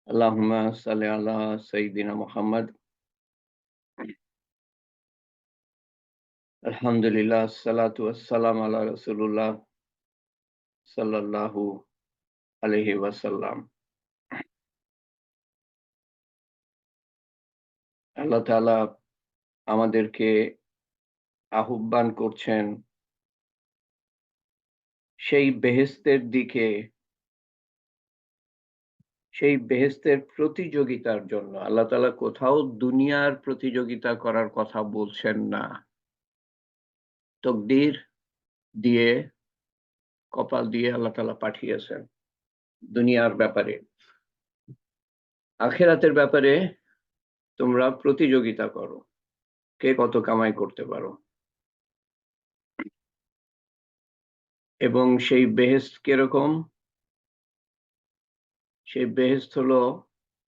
আল্লাহুম্মা সাল্লি আলা সাইয়্যিদিনা মুহাম্মাদ। আলহামদুলিল্লাহ, আসসালাতু ওয়াসসালামু আলা রাসূলিল্লাহ সাল্লাল্লাহু আলাইহি ওয়াসাল্লাম। আল্লাহ তাআলা আমাদেরকে আহ্বান করছেন সেই বেহেশতের দিকে, সেই বেহেশতের প্রতিযোগিতার জন্য। আল্লাহ তাআলা কোথাও দুনিয়ার প্রতিযোগিতা করার কথা বলছেন না। তকদীর দিয়ে, কপাল দিয়ে আল্লাহ তাআলা পাঠিয়েছেন দুনিয়ার ব্যাপারে। আখিরাতের ব্যাপারে তোমরা প্রতিযোগিতা করো। কে কত কামাই করতে পারো। এবং সেই বেহেশত কিরকম? সেই বেহেশত হলো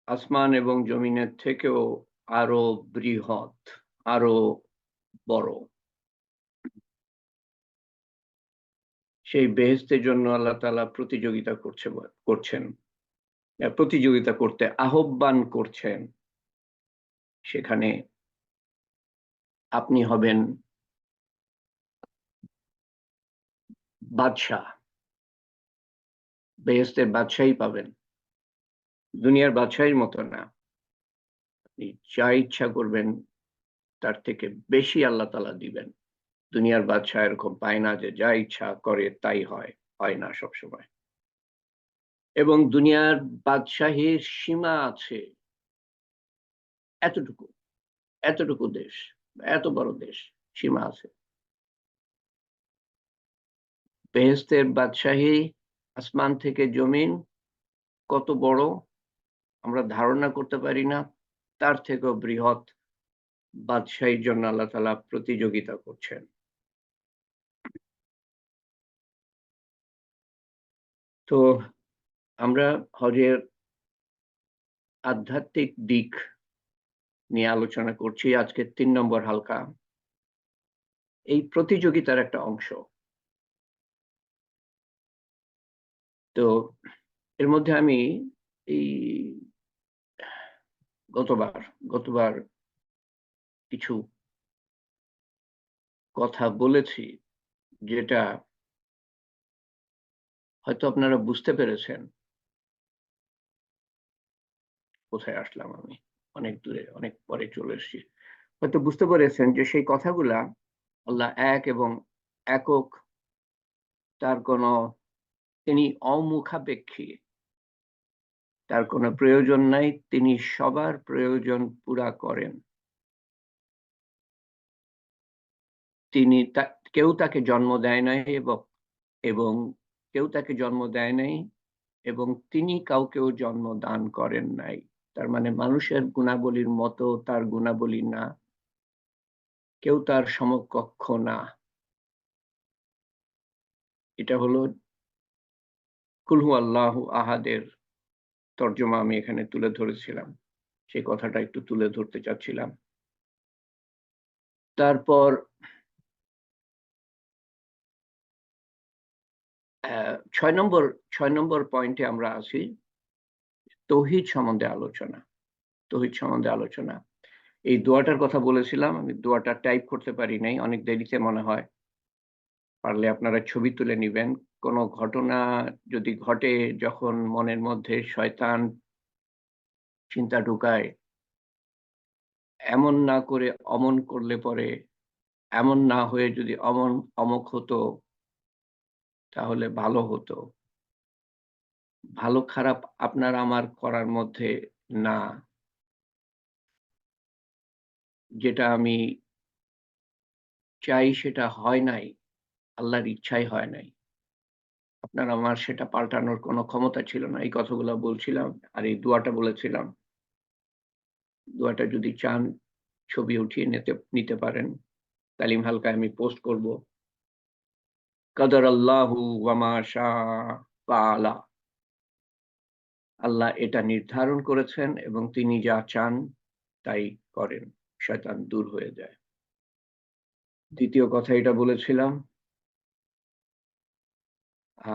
আসমান এবং জমিনের থেকেও আরো বৃহৎ, আরো বড়। সেই বেহেশতের জন্য আল্লাহ তাআলা প্রতিযোগিতা করছেন। প্রতিযোগিতা করতে আহ্বান করছেন। সেখানে আপনি হবেন বাদশা। বেহেশতের বাদশাহী পাবেন। দুনিয়ার বাদশাহীর মতো না। আপনি যা ইচ্ছা করবেন তার থেকে বেশি আল্লাহ তাআলা দিবেন। দুনিয়ার বাদশা এরকম পায় না যে যা ইচ্ছা করে তাই হয়। হয় না সবসময়। এবং দুনিয়ার বাদশাহীর সীমা আছে। এতটুকু, এতটুকু দেশ, এত বড় দেশ, সীমা আছে। বেহেশতের বাদশাহী আসমান থেকে জমিন কত বড় আমরা ধারণা করতে পারি না। তার থেকেও বৃহৎ বাদশাহীর জন্য আল্লাহ তাআলা প্রতিযোগিতা করছেন। তো আমরা হজের আধ্যাত্মিক দিক নিয়ে আলোচনা করছি। আজকে ৩ নম্বর হালকা। এই প্রতিযোগিতার একটা অংশ। তো এর মধ্যে আমি এই গতবার গতবার কিছু কথা বলেছি, যেটা হয়তো আপনারা বুঝতে পেরেছেন। কোথায় আসলাম আমি? অনেক দূরে, অনেক পরে চলে এসেছি। হয়তো বুঝতে পেরেছেন যে সেই কথাগুলা আল্লাহ এক এবং একক, তার কোনো, তিনি অমুখাপেক্ষী, তার কোনো প্রয়োজন নাই, তিনি সবার প্রয়োজন পুরা করেন। তিনি কেউ তাকে জন্ম দেয় নাই এবং কেউ তাকে জন্ম দেয় নাই এবং তিনি কাউকেও জন্ম দান করেন নাই। তার মানে মানুষের গুণাবলীর মতো তার গুণাবলী না, কেউ তার সমকক্ষ না। এটা হলো কুল হু আল্লাহু আহাদের তর্জমা আমি এখানে তুলে ধরেছিলাম। সেই কথাটা একটু তুলে ধরতে চাচ্ছিলাম। তারপর ৬ নম্বর পয়েন্টে আমরা আছি। তৌহিদ সম্বন্ধে আলোচনা। তৌহিদ সম্বন্ধে আলোচনা। এই দোয়াটার কথা বলেছিলাম। আমি দোয়াটা টাইপ করতে পারি নাই। অনেক দেরিতে মনে হয়। পারলে আপনারা ছবি তুলে নিবেন। কোন ঘটনা যদি ঘটে, যখন মনের মধ্যে শয়তান চিন্তা ঢুকায়, এমন না করে অমন করলে পরে, এমন না হয়ে যদি অমক হতো তাহলে ভালো হতো। ভালো খারাপ আপনার আমার করার মধ্যে না। যেটা আমি চাই সেটা হয় নাই, আল্লাহর ইচ্ছাই হয় নাই। আপনার আমার সেটা পাল্টানোর কোনো ক্ষমতা ছিল না। এই কথাগুলা বলছিলাম। আর এই দোয়াটা বলেছিলাম। দোয়াটা যদি চান ছবি উঠিয়ে নিতে পারেন। তালিম হালকায় আমি পোস্ট করব। কাদারাল্লাহু ওয়া মা শাআ ফাআলা। আল্লাহ এটা নির্ধারণ করেছেন এবং তিনি যা চান তাই করেন। শয়তান দূর হয়ে যায়। দ্বিতীয় কথা এটা বলেছিলাম।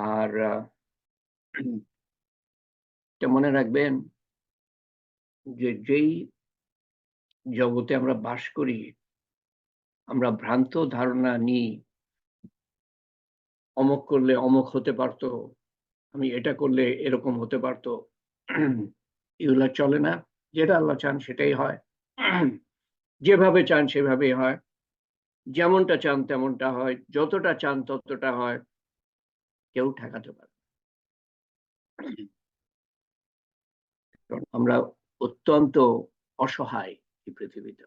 আর এটা মনে রাখবেন, যে যেই জগতে আমরা বাস করি, আমরা ভ্রান্ত ধারণা নিই, অমুক করলে অমুক হতে পারতো, আমি এটা করলে এরকম হতে পারতো। এগুলা চলে না। যেটা আল্লাহ চান সেটাই হয়। যেভাবে চান সেভাবেই হয়। যেমনটা চান তেমনটা হয়। যতটা চান ততটা হয়। কেউ ঠেকাতে পারে না। কারণ আমরা অত্যন্ত অসহায় এই পৃথিবীতে।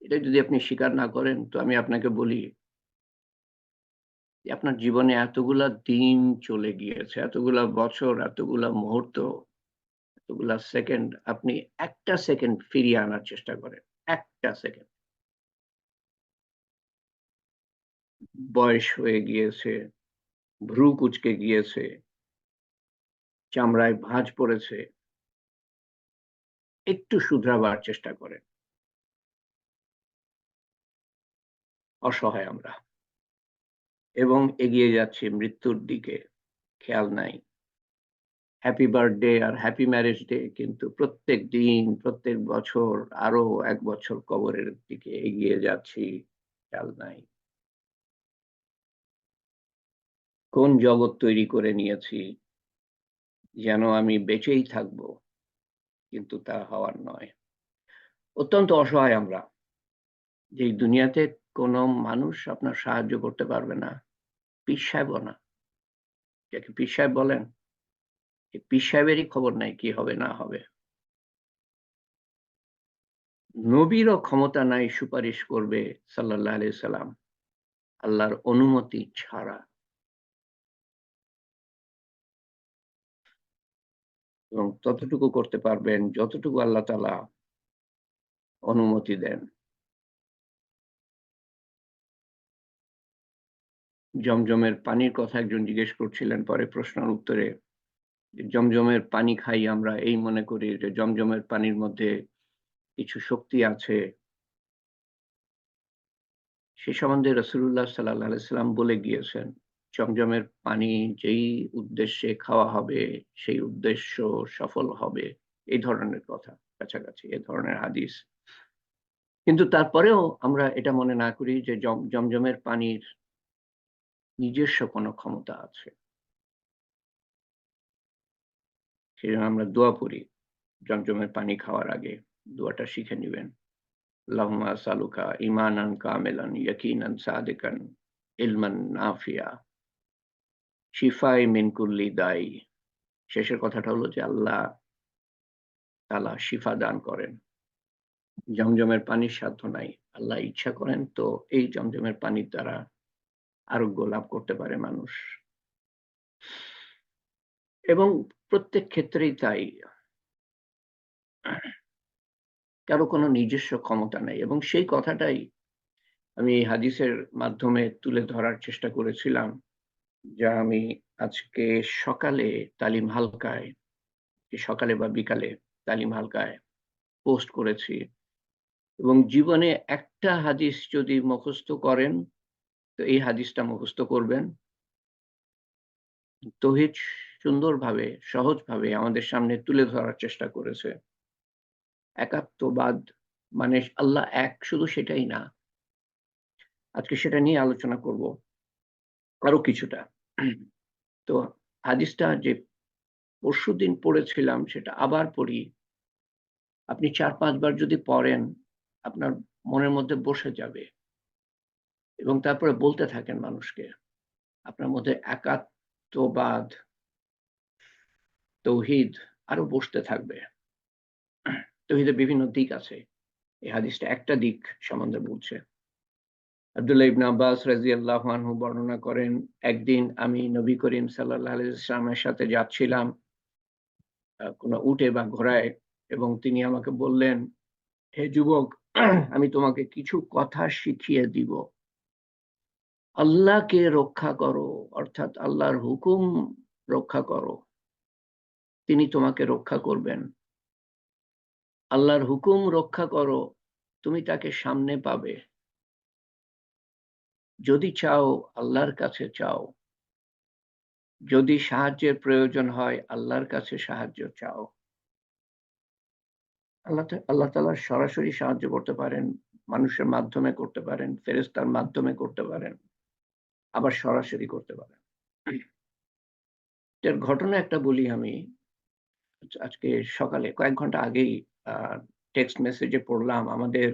এটা যদি আপনি স্বীকার না করেন তো আমি আপনাকে বলি যে আপনার জীবনে এতগুলা দিন চলে গিয়েছে, এতগুলা বছর, এতগুলা মুহূর্ত, এতগুলা সেকেন্ড, আপনি একটা সেকেন্ড ফিরিয়ে আনার চেষ্টা করেন। একটা সেকেন্ড। বয়স হয়ে গিয়েছে, ভ্রু কুঁচকে গিয়েছে, চামড়ায় ভাঁজ পড়েছে। একটু শুধরাবার চেষ্টা করেন। অসহায় আমরা এবং এগিয়ে যাচ্ছি মৃত্যুর দিকে। খেয়াল নাই। হ্যাপি বার্থডে আর হ্যাপি ম্যারেজ ডে কিন্তু প্রত্যেক দিন, প্রত্যেক বছর আরো ১ বছর কবরের দিকে এগিয়ে যাচ্ছি। খেয়াল নাই। কোন জগৎ তৈরি করে নিয়েছি যেন আমি বেঁচেই থাকবো, কিন্তু তা হওয়ার নয়। অত্যন্ত অসহায় আমরা। যে এই দুনিয়াতে কোনো মানুষ আপনার সাহায্য করতে পারবে না। পীর সাহেবও না। যাকে পীর সাহেব বলেন, এই পীর সাহেবেরই খবর নাই কি হবে না হবে। নবীরও ক্ষমতা নাই সুপারিশ করবে সাল্লাল্লাহু আলাইহি সাল্লাম আল্লাহর অনুমতি ছাড়া। এবং ততটুকু করতে পারবেন যতটুকু আল্লাহ তাআলা অনুমতি দেন। জমজমের পানির কথা একজন জিজ্ঞেস করছিলেন পরে প্রশ্নের উত্তরে, যে জমজমের পানি খাই আমরা এই মনে করি যে জমজমের পানির মধ্যে কিছু শক্তি আছে। সে সম্বন্ধে রাসূলুল্লাহ সাল্লাল্লাহু আলাইহি সাল্লাম বলে গিয়েছেন, জমজমের পানি যেই উদ্দেশ্যে খাওয়া হবে সেই উদ্দেশ্য সফল হবে। এই ধরনের কথা কাছাকাছি এ ধরনের হাদিস। কিন্তু তারপরেও আমরা এটা মনে না করি যে জমজমের পানির নিজস্ব কোনো ক্ষমতা আছে। সেজন্য আমরা দোয়া পড়ি জমজমের পানি খাওয়ার আগে। দোয়াটা শিখে নিবেন। আল্লাহুম্মা আসআলুকা ঈমানান কামিলান ইয়াকিনান সাদিকান ইলমান নাফিয়া শিফায়ে মিন কুল্লি দাই। শেষের কথাটা হলো যে আল্লাহ তাআলা শিফা দান করেন। জমজমের পানির সাধ্য নাই। আল্লাহ ইচ্ছা করেন তো এই জমজমের পানির দ্বারা আরোগ্য লাভ করতে পারে মানুষ। এবং প্রত্যেক ক্ষেত্রেই তাই। কারো কোনো নিজস্ব ক্ষমতা নাই এবং সেই কথাটাই আমি এই হাদিসের মাধ্যমে তুলে ধরার চেষ্টা করেছিলাম, যা আমি আজকে সকালে তালিম হালকায়, সকালে বা বিকালে তালিম হালকায় পোস্ট করেছি। এবং জীবনে একটা হাদিস যদি মুখস্থ করেন, তো এই হাদিসটা মুখস্থ করবেন। তৌহিদ সুন্দরভাবে, সহজভাবে আমাদের সামনে তুলে ধরার চেষ্টা করেছে। একাত্মবাদ মানে আল্লাহ এক, শুধু সেটাই না। আজকে সেটা নিয়ে আলোচনা করব আরো কিছুটা। তো হাদিসটা যে পরশুদিন পড়েছিলাম সেটা আবার পড়ি। আপনি ৪-৫ বার যদি পড়েন, আপনার মনের মধ্যে বসে যাবে এবং তারপরে বলতে থাকেন মানুষকে। আপনার মধ্যে একাত্মবাদ, তৌহিদ আরো বসতে থাকবে। তৌহিদের বিভিন্ন দিক আছে। এই হাদিসটা একটা দিক সম্বন্ধে বলছে। আব্দুল্লাহ ইবনে আব্বাস রাদিয়াল্লাহু আনহু বর্ণনা করেন, একদিন আমি নবী করিম সাল্লাল্লাহু আলাইহি ওয়াসাল্লামের সাথে যাচ্ছিলাম কোনো উটে বা ঘোড়ায় এবং তিনি আমাকে বললেন, হে যুবক, আমি তোমাকে কিছু কথা শিখিয়ে দিব। আল্লাহকে রক্ষা করো, অর্থাৎ আল্লাহর হুকুম রক্ষা করো। তিনি তোমাকে রক্ষা করবেন। আল্লাহর হুকুম রক্ষা করো, তুমি তাকে সামনে পাবে। যদি চাও আল্লাহর কাছে চাও। যদি সাহায্যের প্রয়োজন হয় আল্লাহর কাছে সাহায্য চাও। আল্লাহ তাআলা সরাসরি সাহায্য করতে পারেন, মানুষের মাধ্যমে করতে পারেন, ফেরেশতার মাধ্যমে করতে পারেন, আবার সরাসরি করতে পারেন। এর ঘটনা একটা বলি আমি। আজকে সকালে কয়েক ঘন্টা আগেই আ টেক্সট মেসেজে পড়লাম আমাদের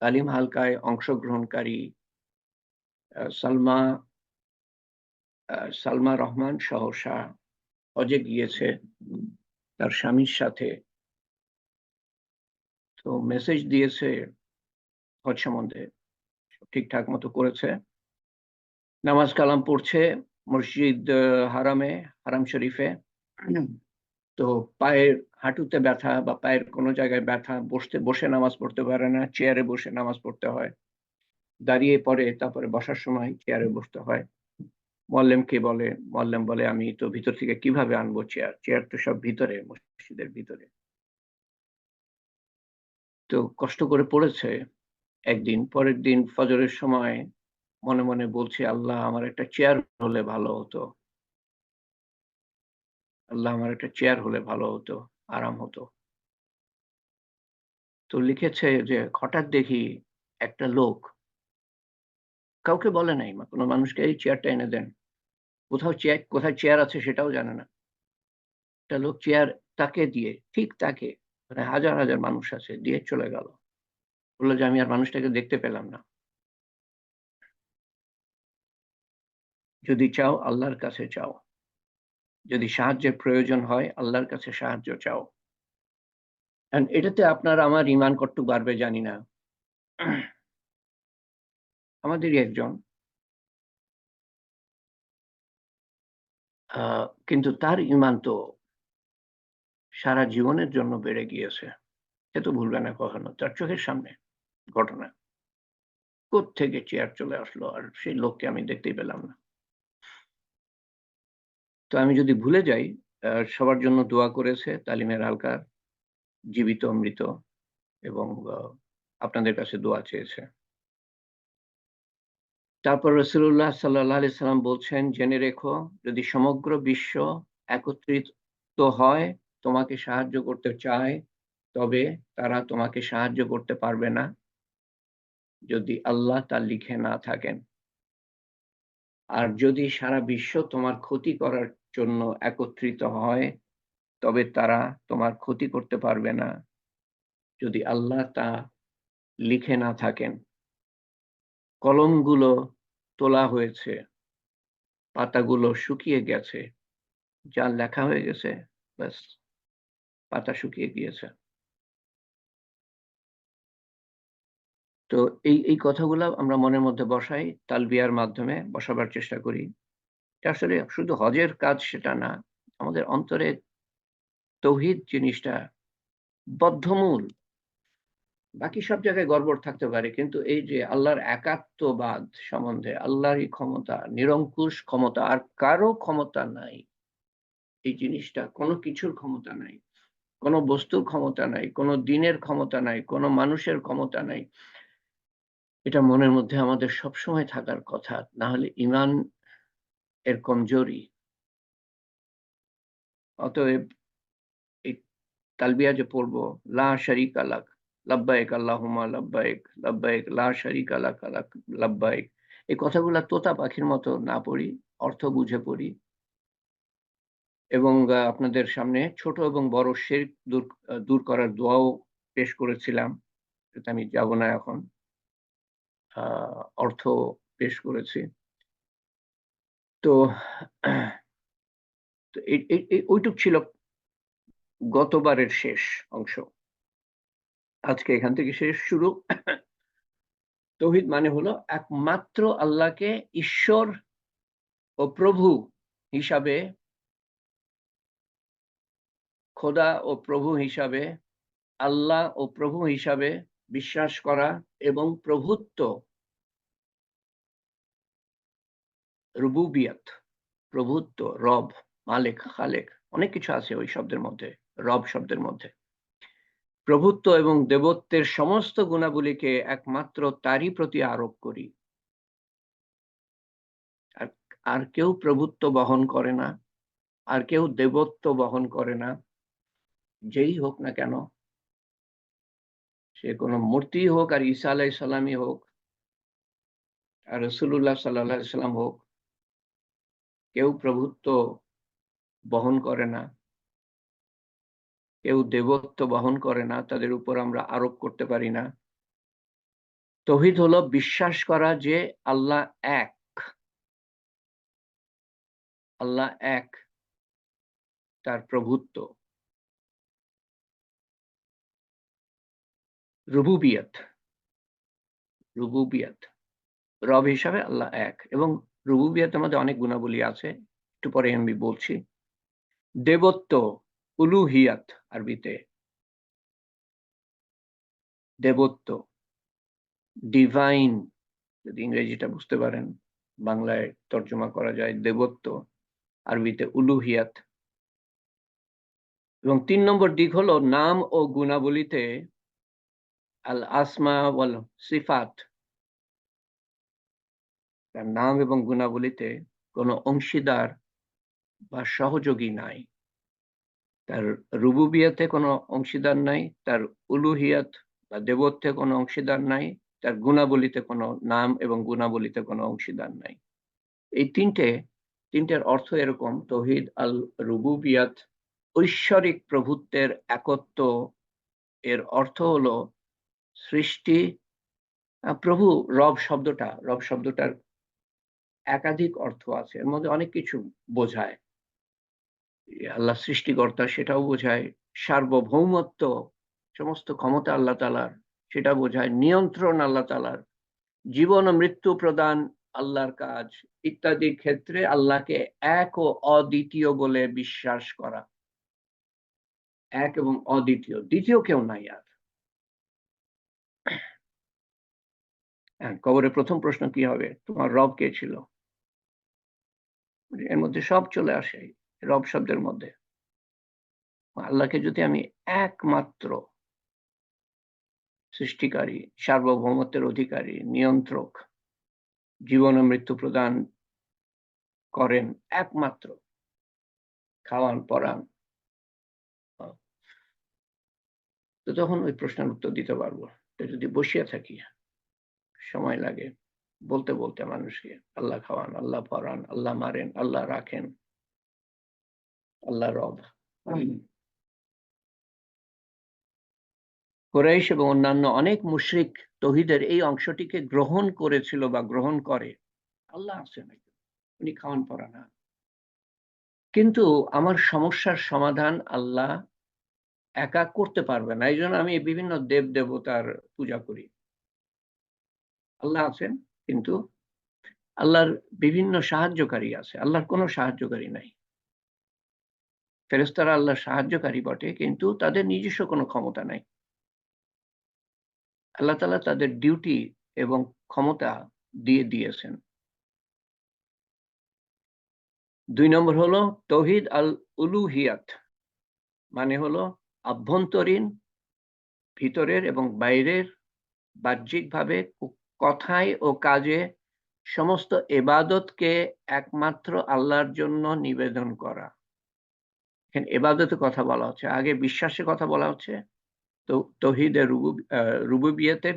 তালিম হালকায় অংশগ্রহণকারী আ সালমা সালমা রহমান সহসা হজে গিয়েছে তার স্বামীর সাথে। তো মেসেজ দিয়েছে হজ সম্বন্ধে। ঠিকঠাক মতো করেছে। নামাজ কালাম পড়ছে মসজিদ হারামে, হারাম শরীফে। তো পায়ের হাঁটুতে ব্যথা বা পায়ের কোনো জায়গায় ব্যথা, বসে নামাজ পড়তে পারে না, চেয়ারে বসে নামাজ পড়তে হয়। দাঁড়িয়ে পড়ে, তারপরে বসার সময় চেয়ারে বসতে হয়। মোয়াল্লেমকে বলে, মোয়াল্লেম বলে, "আমি তো ভিতর থেকে কিভাবে আনবো চেয়ার? চেয়ার তো সব ভিতরে, মসজিদের ভিতরে।" তো কষ্ট করে পড়েছে একদিন। পরের দিন ফজরের সময় মনে, মনে বলছে, "আল্লাহ আমার একটা চেয়ার হলে ভালো হতো। আল্লাহ আমার একটা চেয়ার হলে ভালো হতো, আরাম হতো।" তো লিখেছে যে হঠাৎ দেখি একটা লোক, কাউকে বলে নাই, কোনো মানুষকে, "এই চেয়ারটা এনে দেন।" কোথায় চেয়ার আছে সেটাও জানে না। একটা লোক চেয়ার তাকে দিয়ে, ঠিক তাকে, মানে হাজার, হাজার মানুষ আছে, দিয়ে চলে গেল। বলল যে, "আমি আর মানুষটাকে দেখতে পেলাম না। যদি চাও আল্লাহর কাছে চাও। যদি সাহায্যের প্রয়োজন হয় আল্লাহর কাছে সাহায্য চাও।" এটাতে আপনার আমার ঈমান কতটুকু বাড়বে জানি না। আমাদেরই একজন, আ কিন্তু তার ঈমান তো সারা জীবনের জন্য বেড়ে গিয়েছে। সে তো ভুলবে না কখনো। তার চোখের সামনে ঘটনা। কোত্থেকে চেয়ার চলে আসলো আর সেই লোককে আমি দেখতেই পেলাম না। তো আমি যদি ভুলে যাই, সবার জন্য দোয়া করেছে তালিমের হালকা, জীবিত মৃত, এবং আ আপনাদের কাছে দোয়া চেয়েছে। তারপর রাসূলুল্লাহ সাল্লাল্লাহু আলাইহি সাল্লাম বলছেন, "জেনে রেখো, যদি সমগ্র বিশ্ব একত্রিত হয় তোমাকে সাহায্য করতে চায়, তবে তারা তোমাকে সাহায্য করতে পারবে না, যদি আল্লাহ তা লিখে না থাকেন। আর যদি সারা বিশ্ব তোমার ক্ষতি করার জন্য একত্রিত হয়, তবে তারা তোমার ক্ষতি করতে পারবে না, যদি আল্লাহ তা লিখে না থাকেন। কলমগুলো তোলা হয়েছে, পাতাগুলো শুকিয়ে গেছে, যা লেখা হয়ে গেছে, ব্যাস, পাতা শুকিয়ে গিয়েছে।" তো এই কথাগুলা আমরা মনের মধ্যে বসাই, তালবিয়ার মাধ্যমে বসাবার চেষ্টা করি। এটা আসলে শুধু হজের কাজ সেটা না। আমাদের অন্তরে তৌহিদ জিনিসটা বদ্ধমূল। বাকি সব জায়গায় গড়বড় থাকতে পারে। কিন্তু এই যে আল্লাহর একাত্মবাদ সম্বন্ধে, আল্লাহরই ক্ষমতা, নিরঙ্কুশ ক্ষমতা, আর কারো ক্ষমতা নাই। এই জিনিসটা, কোনো কিছুর ক্ষমতা নাই। কোনো বস্তুর ক্ষমতা নাই, কোনো দিনের ক্ষমতা নাই, কোনো মানুষের ক্ষমতা নাই। এটা মনের মধ্যে আমাদের সবসময় থাকার কথা। না হলে ঈমান এর কমজোরি। অতএব এই তালবিয়া যে পড়বো, লা শারিকা লাক, লাব্বাইক আল্লাহুম্মা লাব্বাইক, লাব্বাইক লা শারিকা লাকা লাক লাব্বাইক। এই কথাগুলা তোতা পাখির মতো না পড়ি, অর্থ বুঝে পড়ি, এবং আপনাদের সামনে ছোট এবং বড় শিরক দূর করার দোয়াও পেশ করেছিলাম। এতে আমি যাব না এখন। আ অর্থ পেশ করেছি। তো তো এই এই এই ওইটুক ছিল গতবারের শেষ অংশ। আজকে এখান থেকে শেষ শুরু। তৌহিদ মানে হলো একমাত্র আল্লাহকে ঈশ্বর ও প্রভু হিসাবে, খোদা ও প্রভু হিসাবে, আল্লাহ ও প্রভু হিসাবে বিশ্বাস করা, এবং প্রভুত্ব, রুবুবিয়াত, প্রভুত্ব, রব, মালিক, খালেক, অনেক কিছু আছে ওই শব্দের মধ্যে, রব শব্দের মধ্যে। প্রভুত্ব এবং দেবত্বের সমস্ত গুণাবলীকে একমাত্র তারই প্রতি আরোপ করি। আর আর কেউ প্রভুত্ব বহন করে না, আর কেউ দেবত্ব বহন করে না, যেই হোক না কেন। সে কোনো মূর্তি হোক, আর ঈসা আলাইহিস সালামই হোক, আর রাসূলুল্লাহ সাল্লাল্লাহু আলাইহি সাল্লাম হোক, কেউ প্রভুত্ব বহন করে না, কেউ দেবত্ব বহন করে না, তাদের উপর আমরা আরোপ করতে পারি না। তাওহীদ হলো বিশ্বাস করা যে আল্লাহ এক, আল্লাহ এক, তার প্রভুত্ব। রুবুবিয়ত, রুবুবিয়ত, রব হিসাবে আল্লাহ এক, এবং রুবুবিয়তের মধ্যে অনেক গুণাবলী আছে, একটু পরে আমি বলছি। দেবত্ব, উলুহিয়াত আরবিতে, দেবত্ব, ডিভাইন যদি ইংরেজিটা বুঝতে পারেন, বাংলায় তর্জমা করা যায় দেবত্ব, আরবিতে উলুহিয়াত। এবং ৩ নম্বর দিক হলো নাম ও গুণাবলীতে আল আসমা ওয়াল সিফাত, তার নাম এবং গুণাবলীতে কোনো অংশীদার বা সহযোগী নাই। তার রুবুবিয়াতে কোনো অংশীদার নাই, তার উলুহিয়াত বা দেবত্বে কোনো অংশীদার নাই, তার গুণাবলীতে কোনো নাম এবং গুণাবলীতে কোনো অংশীদার নাই। এই তিনটের অর্থ এরকম: তৌহিদ আল রুবুবিয়াত, ঐশ্বরিক প্রভুত্বের একত্ব, এর অর্থ হলো সৃষ্টি। প্রভু, রব শব্দটার একাধিক অর্থ আছে, এর মধ্যে অনেক কিছু বোঝায়। আল্লাহ সৃষ্টিকর্তা সেটাও বোঝায়, সার্বভৌমত্ব, সমস্ত ক্ষমতা আল্লাহ তাআলার, সেটা বোঝায়, নিয়ন্ত্রণ আল্লাহ তাআলার, জীবন ও মৃত্যু প্রদান আল্লাহর কাজ ইত্যাদি ক্ষেত্রে আল্লাহকে এক ও অদ্বিতীয় বলে বিশ্বাস করা। এক এবং অদ্বিতীয়, দ্বিতীয় কেউ নাই আর। কবরে প্রথম প্রশ্ন কি হবে? তোমার রব কে ছিল? এর মধ্যে সব চলে আসে রব শব্দের মধ্যে। আল্লাহকে যদি আমি একমাত্র সৃষ্টিকারী, সার্বভৌমত্বের অধিকারী, নিয়ন্ত্রক, জীবন ও মৃত্যু প্রদান করেন একমাত্র, খাওয়ান পরান, তো তখন ওই প্রশ্নের উত্তর দিতে পারবো। তো যদি বসিয়ে থাকি, সময় লাগে বলতে বলতে মানুষকে, আল্লাহ খাওয়ান, আল্লাহ পরান, আল্লাহ মারেন, আল্লাহ রাখেন, আল্লাহ রব। কুরাইশ এবং অন্যান্য অনেক মুশরিক তৌহিদের এই অংশটিকে গ্রহণ করেছিল বা গ্রহণ করে। আল্লাহ আছেন, উনি খাওয়ান পরান, কিন্তু আমার সমস্যার সমাধান আল্লাহ একা করতে পারবে না, এই জন্য আমি বিভিন্ন দেব দেবতার পূজা করি। আল্লাহ আছেন, কিন্তু আল্লাহর বিভিন্ন সাহায্যকারী আছে, আল্লাহর কোনো সাহায্যকারী নাই। ফেরেশতারা আল্লাহর সাহায্যকারী বটে, কিন্তু তাদের নিজস্ব কোনো ক্ষমতা নাই। আল্লাহ তাআলা তাদের ডিউটি এবং ক্ষমতা দিয়ে দিয়েছেন। ২ নম্বর হলো তাওহীদ আল উলুহিয়াত, মানে হলো আভ্যন্তরীণ, ভিতরের এবং বাইরের, বাহ্যিকভাবে, কথায় ও কাজে সমস্ত ইবাদতকে একমাত্র আল্লাহর জন্য নিবেদন করা। এখানে ইবাদতের কথা বলা হচ্ছে, আগে বিশ্বাসের কথা বলা হচ্ছে। তো তাওহীদে রুবুবিয়তে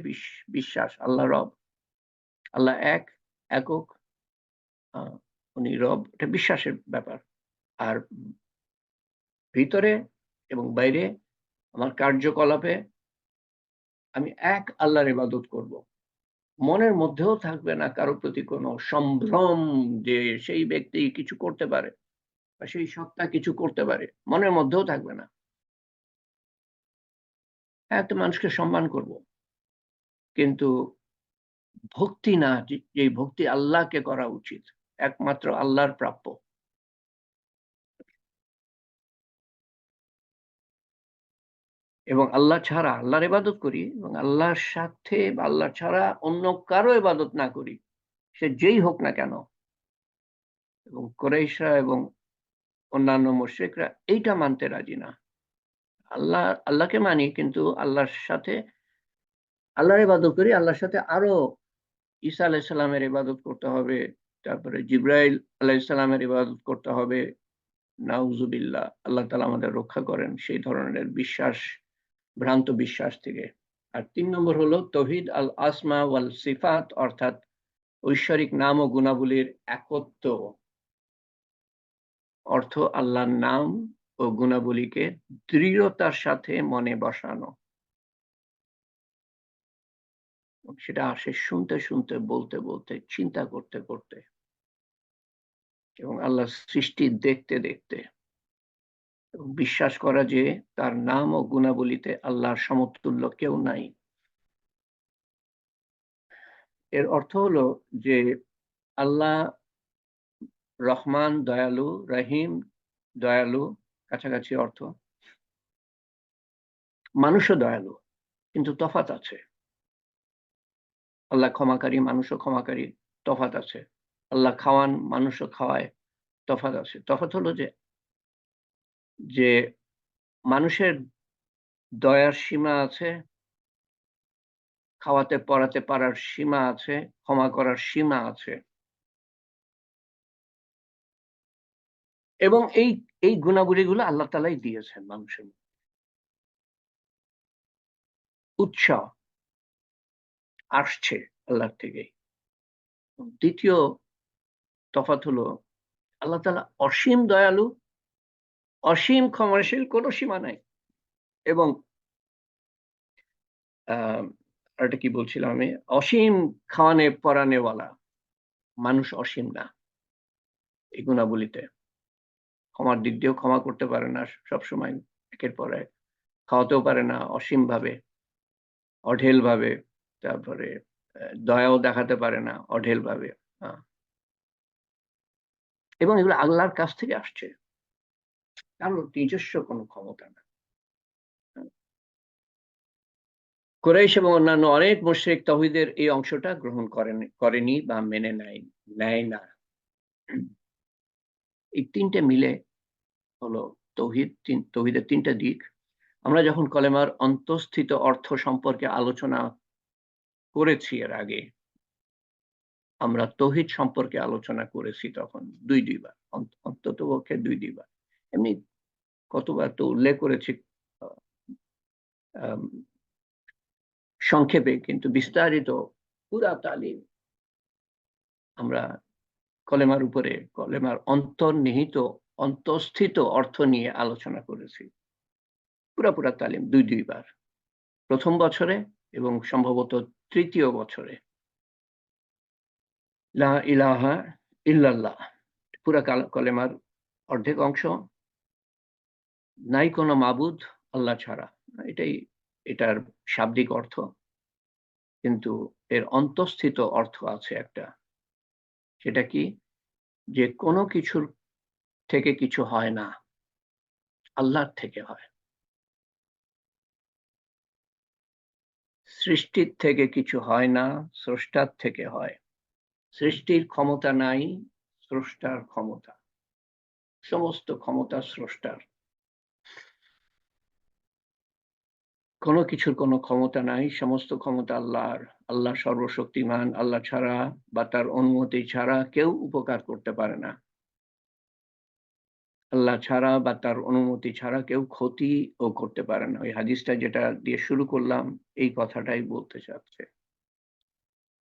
বিশ্বাস, আল্লাহ রব, আল্লাহ এক, একক, উনি রব, এটা বিশ্বাসের ব্যাপার। আর ভিতরে এবং বাইরে আমার কার্যকলাপে আমি এক আল্লাহর ইবাদত করব। মনের মধ্যেও থাকবে না কারো প্রতি কোনো সম্ভ্রম যে সেই ব্যক্তি কিছু করতে পারে বা সেই সত্তা কিছু করতে পারে, মনের মধ্যেও থাকবে না। হ্যাঁ, তো মানুষকে সম্মান করব, কিন্তু ভক্তি না, যে ভক্তি আল্লাহকে করা উচিত, একমাত্র আল্লাহর প্রাপ্য। এবং আল্লাহ ছাড়া, আল্লাহর ইবাদত করি এবং আল্লাহর সাথে বা আল্লাহ ছাড়া অন্য কারো ইবাদত না করি, সে যেই হোক না কেন। এবং কুরাইশরা এবং অন্যান্য মুশরিকরা এইটা মানতে রাজি না। আল্লাহকে মানি, কিন্তু আল্লাহর সাথে আল্লাহর ইবাদত করি, আল্লাহর সাথে আরো ঈসা আলাইহিস সালামের ইবাদত করতে হবে, তারপরে জিবরাইল আলাইহিস সালামের ইবাদত করতে হবে। নাউজুবিল্লাহ, আল্লাহ তাআলা আমাদের রক্ষা করেন সেই ধরনের বিশ্বাস, ভ্রান্ত বিশ্বাস থেকে। আর 3 নম্বর হলো তৌহিদ আল আসমা ওয়াল সিফাত, অর্থাৎ ঐশ্বরিক নাম ও গুণাবলীর একত্ব। অর্থ আল্লাহর নাম ও গুণাবলীকে দৃঢ়তার সাথে মনে বসানো। সেটা আসে শুনতে শুনতে, বলতে বলতে, চিন্তা করতে করতে, এবং আল্লাহর সৃষ্টি দেখতে দেখতে, এবং বিশ্বাস করা যে তার নাম ও গুণাবলীতে আল্লাহর সমতুল্য কেউ নাই। এর অর্থ হলো যে আল্লাহ রহমান দয়ালু, রহিম দয়ালু, কাছাকাছি অর্থ। মানুষও দয়ালু, কিন্তু তফাৎ আছে। আল্লাহ ক্ষমাকারী, মানুষও ক্ষমাকারী, তফাৎ আছে। আল্লাহ খাওয়ান, মানুষও খাওয়ায়, তফাৎ আছে। তফাৎ হলো যে যে মানুষের দয়ার সীমা আছে, খাওয়াতে পড়াতে পারার সীমা আছে, ক্ষমা করার সীমা আছে। এবং এই গুণাবলীগুলো আল্লাহ তাআলাই দিয়েছেন মানুষের। উৎসাহ আসছে আল্লাহর থেকেই। দ্বিতীয় তফাৎ হলো আল্লাহ তাআলা অসীম দয়ালু, অসীম ক্ষমাশীল, কোনো সীমা নাই। এবং আরেকটা কি বলছিলাম আমি? অসীম খাওয়ানে পরানেওয়ালা, মানুষ অসীম না এই গুণাবলীতে। ক্ষমার দিক দিয়েও ক্ষমা করতে পারে না সবসময়, একের পর এক। খাওয়াতেও পারে না অসীমভাবে, অঢেলভাবে। তারপরে দয়াও দেখাতে পারে না অঢেলভাবে। এবং এগুলো আল্লাহর কাছ থেকে আসছে, কারোর নিজস্ব কোনো ক্ষমতা না। কুরাইশ এবং অন্যান্য অনেক মুশরিক তাওহীদের এই অংশটা গ্রহণ করেনি বা মেনে নেয় না। এই ৩ টে মিলে হলো তৌহিদ। তৌহিদের ৩ টা দিক। আমরা যখন কলেমার অন্তঃস্থিত অর্থ সম্পর্কে আলোচনা করেছি এর আগে, আমরা তৌহিদ সম্পর্কে আলোচনা করেছি তখন ২ বার, অন্ততপক্ষে ২ বার। এমনি কতবার তো উল্লেখ করেছি আম সংক্ষেপে, কিন্তু বিস্তারিত পুরা তালিম আমরা কলেমার উপরে, কলেমার অন্তর্নিহিত অন্তঃস্থিত অর্থ নিয়ে আলোচনা করেছি। পুরা তালিম ২ বার। ১ম বছরে এবং সম্ভবত ৩য় বছরে। লা ইলাহা ইল্লাল্লাহ পুরা কলেমার অর্ধেক অংশ। নাই কোনো মাবুদ আল্লাহ ছাড়া, এটার শাব্দিক অর্থ। কিন্তু এর অন্তঃস্থিত অর্থ আছে একটা। সেটা কি? যে কোনো কিছুর থেকে কিছু হয় না, আল্লাহর থেকে হয়। সৃষ্টির থেকে কিছু হয় না, স্রষ্টার থেকে হয়। সৃষ্টির ক্ষমতা নাই, স্রষ্টার ক্ষমতা। সমস্ত ক্ষমতা স্রষ্টার। কোনো কিছুর কোনো ক্ষমতা নাই, সমস্ত ক্ষমতা আল্লাহর। আল্লাহ সর্বশক্তিমান। আল্লাহ ছাড়া বা তার অনুমতি ছাড়া কেউ উপকার করতে পারে না। আল্লাহ ছাড়া বা তার অনুমতি ছাড়া কেউ ক্ষতিও করতে পারে না। ওই হাদিসটা যেটা দিয়ে শুরু করলাম, এই কথাটাই বলতে চাচ্ছে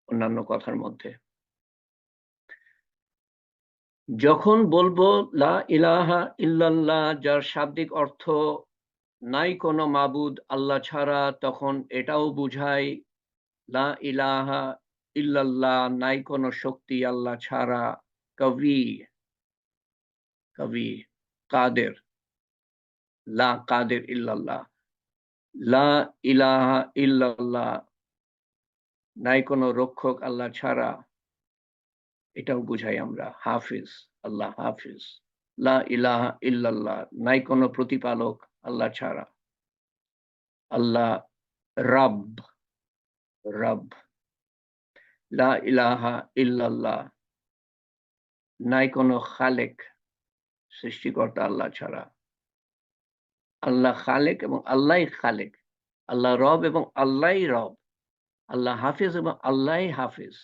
অন্যান্য কথার মধ্যে। যখন বলবো লা ইলাহা ইল্লাল্লাহ, যার শাব্দিক অর্থ নাই কোনো মাবুদ আল্লাহ ছাড়া, তখন এটাও বুঝায় লা ইলাহা ইল্লাল্লাহ, নাই কোনো শক্তি আল্লাহ ছাড়া। কবি কবি কাদের, লা কাদের ইল্লাল্লাহ, লা ইলাহা ইল্লাল্লাহ, নাই কোনো রক্ষক আল্লাহ ছাড়া। এটাও বুঝাই আমরা হাফিজ, আল্লাহ হাফিজ। লা ইলাহা ইল্লাল্লাহ, নাই কোনো প্রতিপালক আল্লাহ ছাড়া। আল্লাহ রব, রব। লা ইলাহা ইল্লাল্লাহ, নাই কোনো খালেক, সৃষ্টিকর্তা আল্লাহ ছাড়া। আল্লাহ খালেক এবং আল্লাহই খালেক। আল্লাহ রব এবং আল্লাহই রব। আল্লাহ হাফিজ এবং আল্লাহই হাফিজ।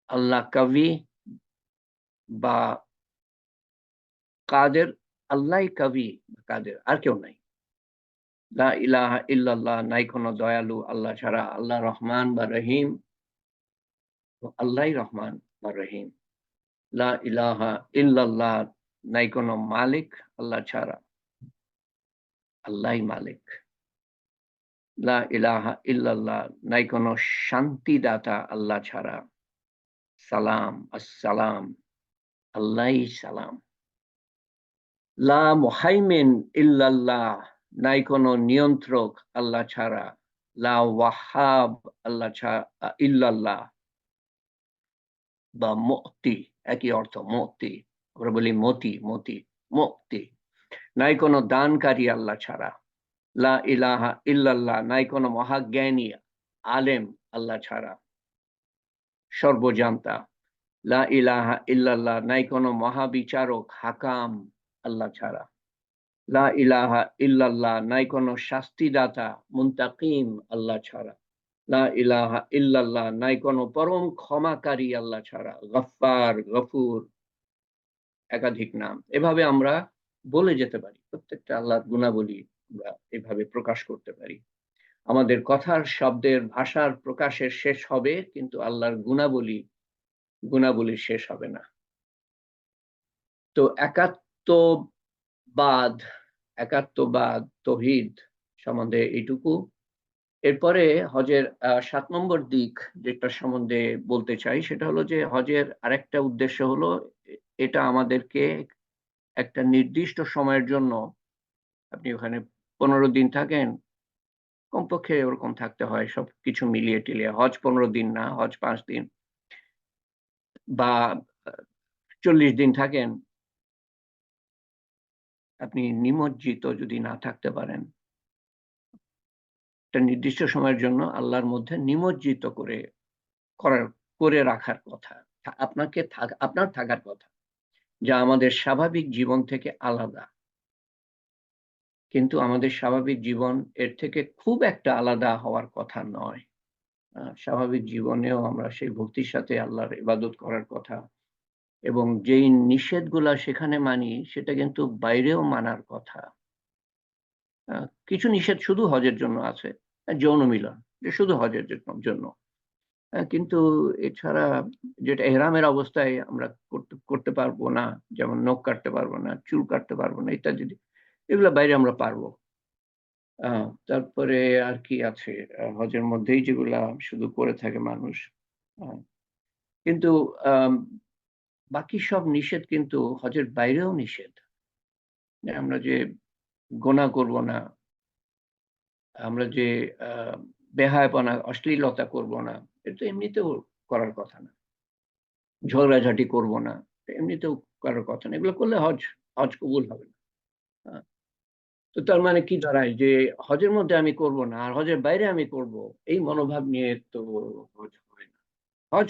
আল্লাহ কবি বা কাদের, আল্লাহই কবি, কাদের, আর কেউ নাই। লা ইলাহা ইল্লাল্লাহ, নাই কোনো দয়ালু আল্লাহ ছাড়া। আল্লাহ রহমান বা রহিম, আল্লাহই রহমান বা রহিম। লা ইলাহা ইল্লাল্লাহ, নাই কোনো মালিক আল্লাহ ছাড়া, আল্লাহই মালিক। লা ইলাহা ইল্লাল্লাহ, নাই কোনো শান্তিদাতা আল্লাহ ছাড়া। সালাম, আসসালাম, আল্লাহই সালাম। লা মুহাইমিন ইল্লাল্লাহ, নাই কোনো নিয়ন্ত্রক আল্লাহ ছাড়া। লা ওয়াহাব আল্লাহ ইল্লাল্লাহ, বা মুক্তি, একই অর্থ মুক্তি। আমরা বলি মতি, মতি, মুক্তি। নাই কোনো দানকারী আল্লাহ ছাড়া। লা ইলাহা ইল্লাল্লাহ, নাই কোনো মহাজ্ঞানী আলেম আল্লাহ ছাড়া, সর্বজান্তা। লা ইলাহা ইল্লাল্লাহ, নাই কোনো মহাবিচারক হাকাম আল্লাহ ছাড়া। লা ইলাহা ইল্লাল্লাহ, নাই কোনো শাস্তিদাতা মুনতাকিম আল্লাহ ছাড়া। লা ইলাহা ইল্লাল্লাহ, নাই কোনো পরম ক্ষমাকারী আল্লাহ ছাড়া। গফফার, গফুর, একাধিক নাম। এভাবে আমরা বলে যেতে পারি। প্রত্যেকটা আল্লাহর গুণাবলী আমরা এভাবে প্রকাশ করতে পারি। আমাদের কথার, শব্দের, ভাষার প্রকাশের শেষ হবে, কিন্তু আল্লাহর গুণাবলী শেষ হবে না। তো একাত্মবাদ, তৌহিদ সম্বন্ধে এইটুকু। এরপরে হজের ৭ নম্বর দিক যেটা সম্বন্ধে বলতে চাই, সেটা হলো যে হজের আরেকটা উদ্দেশ্য হলো এটা আমাদেরকে একটা নির্দিষ্ট সময়ের জন্য, আপনি ওখানে ১৫ দিন থাকেন, কমপক্ষে ওরকম থাকতে হয় সবকিছু মিলিয়ে টিলিয়ে। হজ ১৫ দিন না, হজ ৫ দিন বা ৪০ দিন থাকেন, আপনি নিমজ্জিত যদি না থাকতে পারেন, একটা নির্দিষ্ট সময়ের জন্য আল্লাহর মধ্যে নিমজ্জিত করে রাখার কথা। আপনার থাকার কথা। যা আমাদের স্বাভাবিক জীবন থেকে আলাদা। কিন্তু আমাদের স্বাভাবিক জীবন এর থেকে খুব একটা আলাদা হওয়ার কথা নয়। স্বাভাবিক জীবনেও আমরা সেই ভক্তির সাথে আল্লাহর ইবাদত করার কথা, এবং যেই নিষেধগুলা সেখানে মানি সেটা কিন্তু বাইরেও মানার কথা। কিছু নিষেধ শুধু হজের জন্য আছে। যৌন মিলন, যে শুধু হজের জন্য। কিন্তু এছাড়া যেটা এহরামের অবস্থায় আমরা করতে পারবো না, যেমন নখ কাটতে পারবো না, চুল কাটতে পারবো না ইত্যাদি, এগুলো বাইরে আমরা পারবো। তারপরে আর কি আছে হজের মধ্যেই যেগুলা শুধু করে থাকে মানুষ। কিন্তু বাকি সব নিষেধ কিন্তু হজের বাইরেও নিষেধ। আমরা যে গোনা করব না, আমরা যে বেহায়াপনা, অশ্লীলতা করব না, এটা এমনিতেও করার কথা না। ঝগড়াঝাটি করব না, এমনিতেও করার কথা না। এগুলো করলে হজ কবুল হবে না। তো তার মানে কি দাঁড়ায় যে হজের মধ্যে আমি করব না আর হজের বাইরে আমি করব, এই মনোভাব নিয়ে তো হজ হয় না। হজ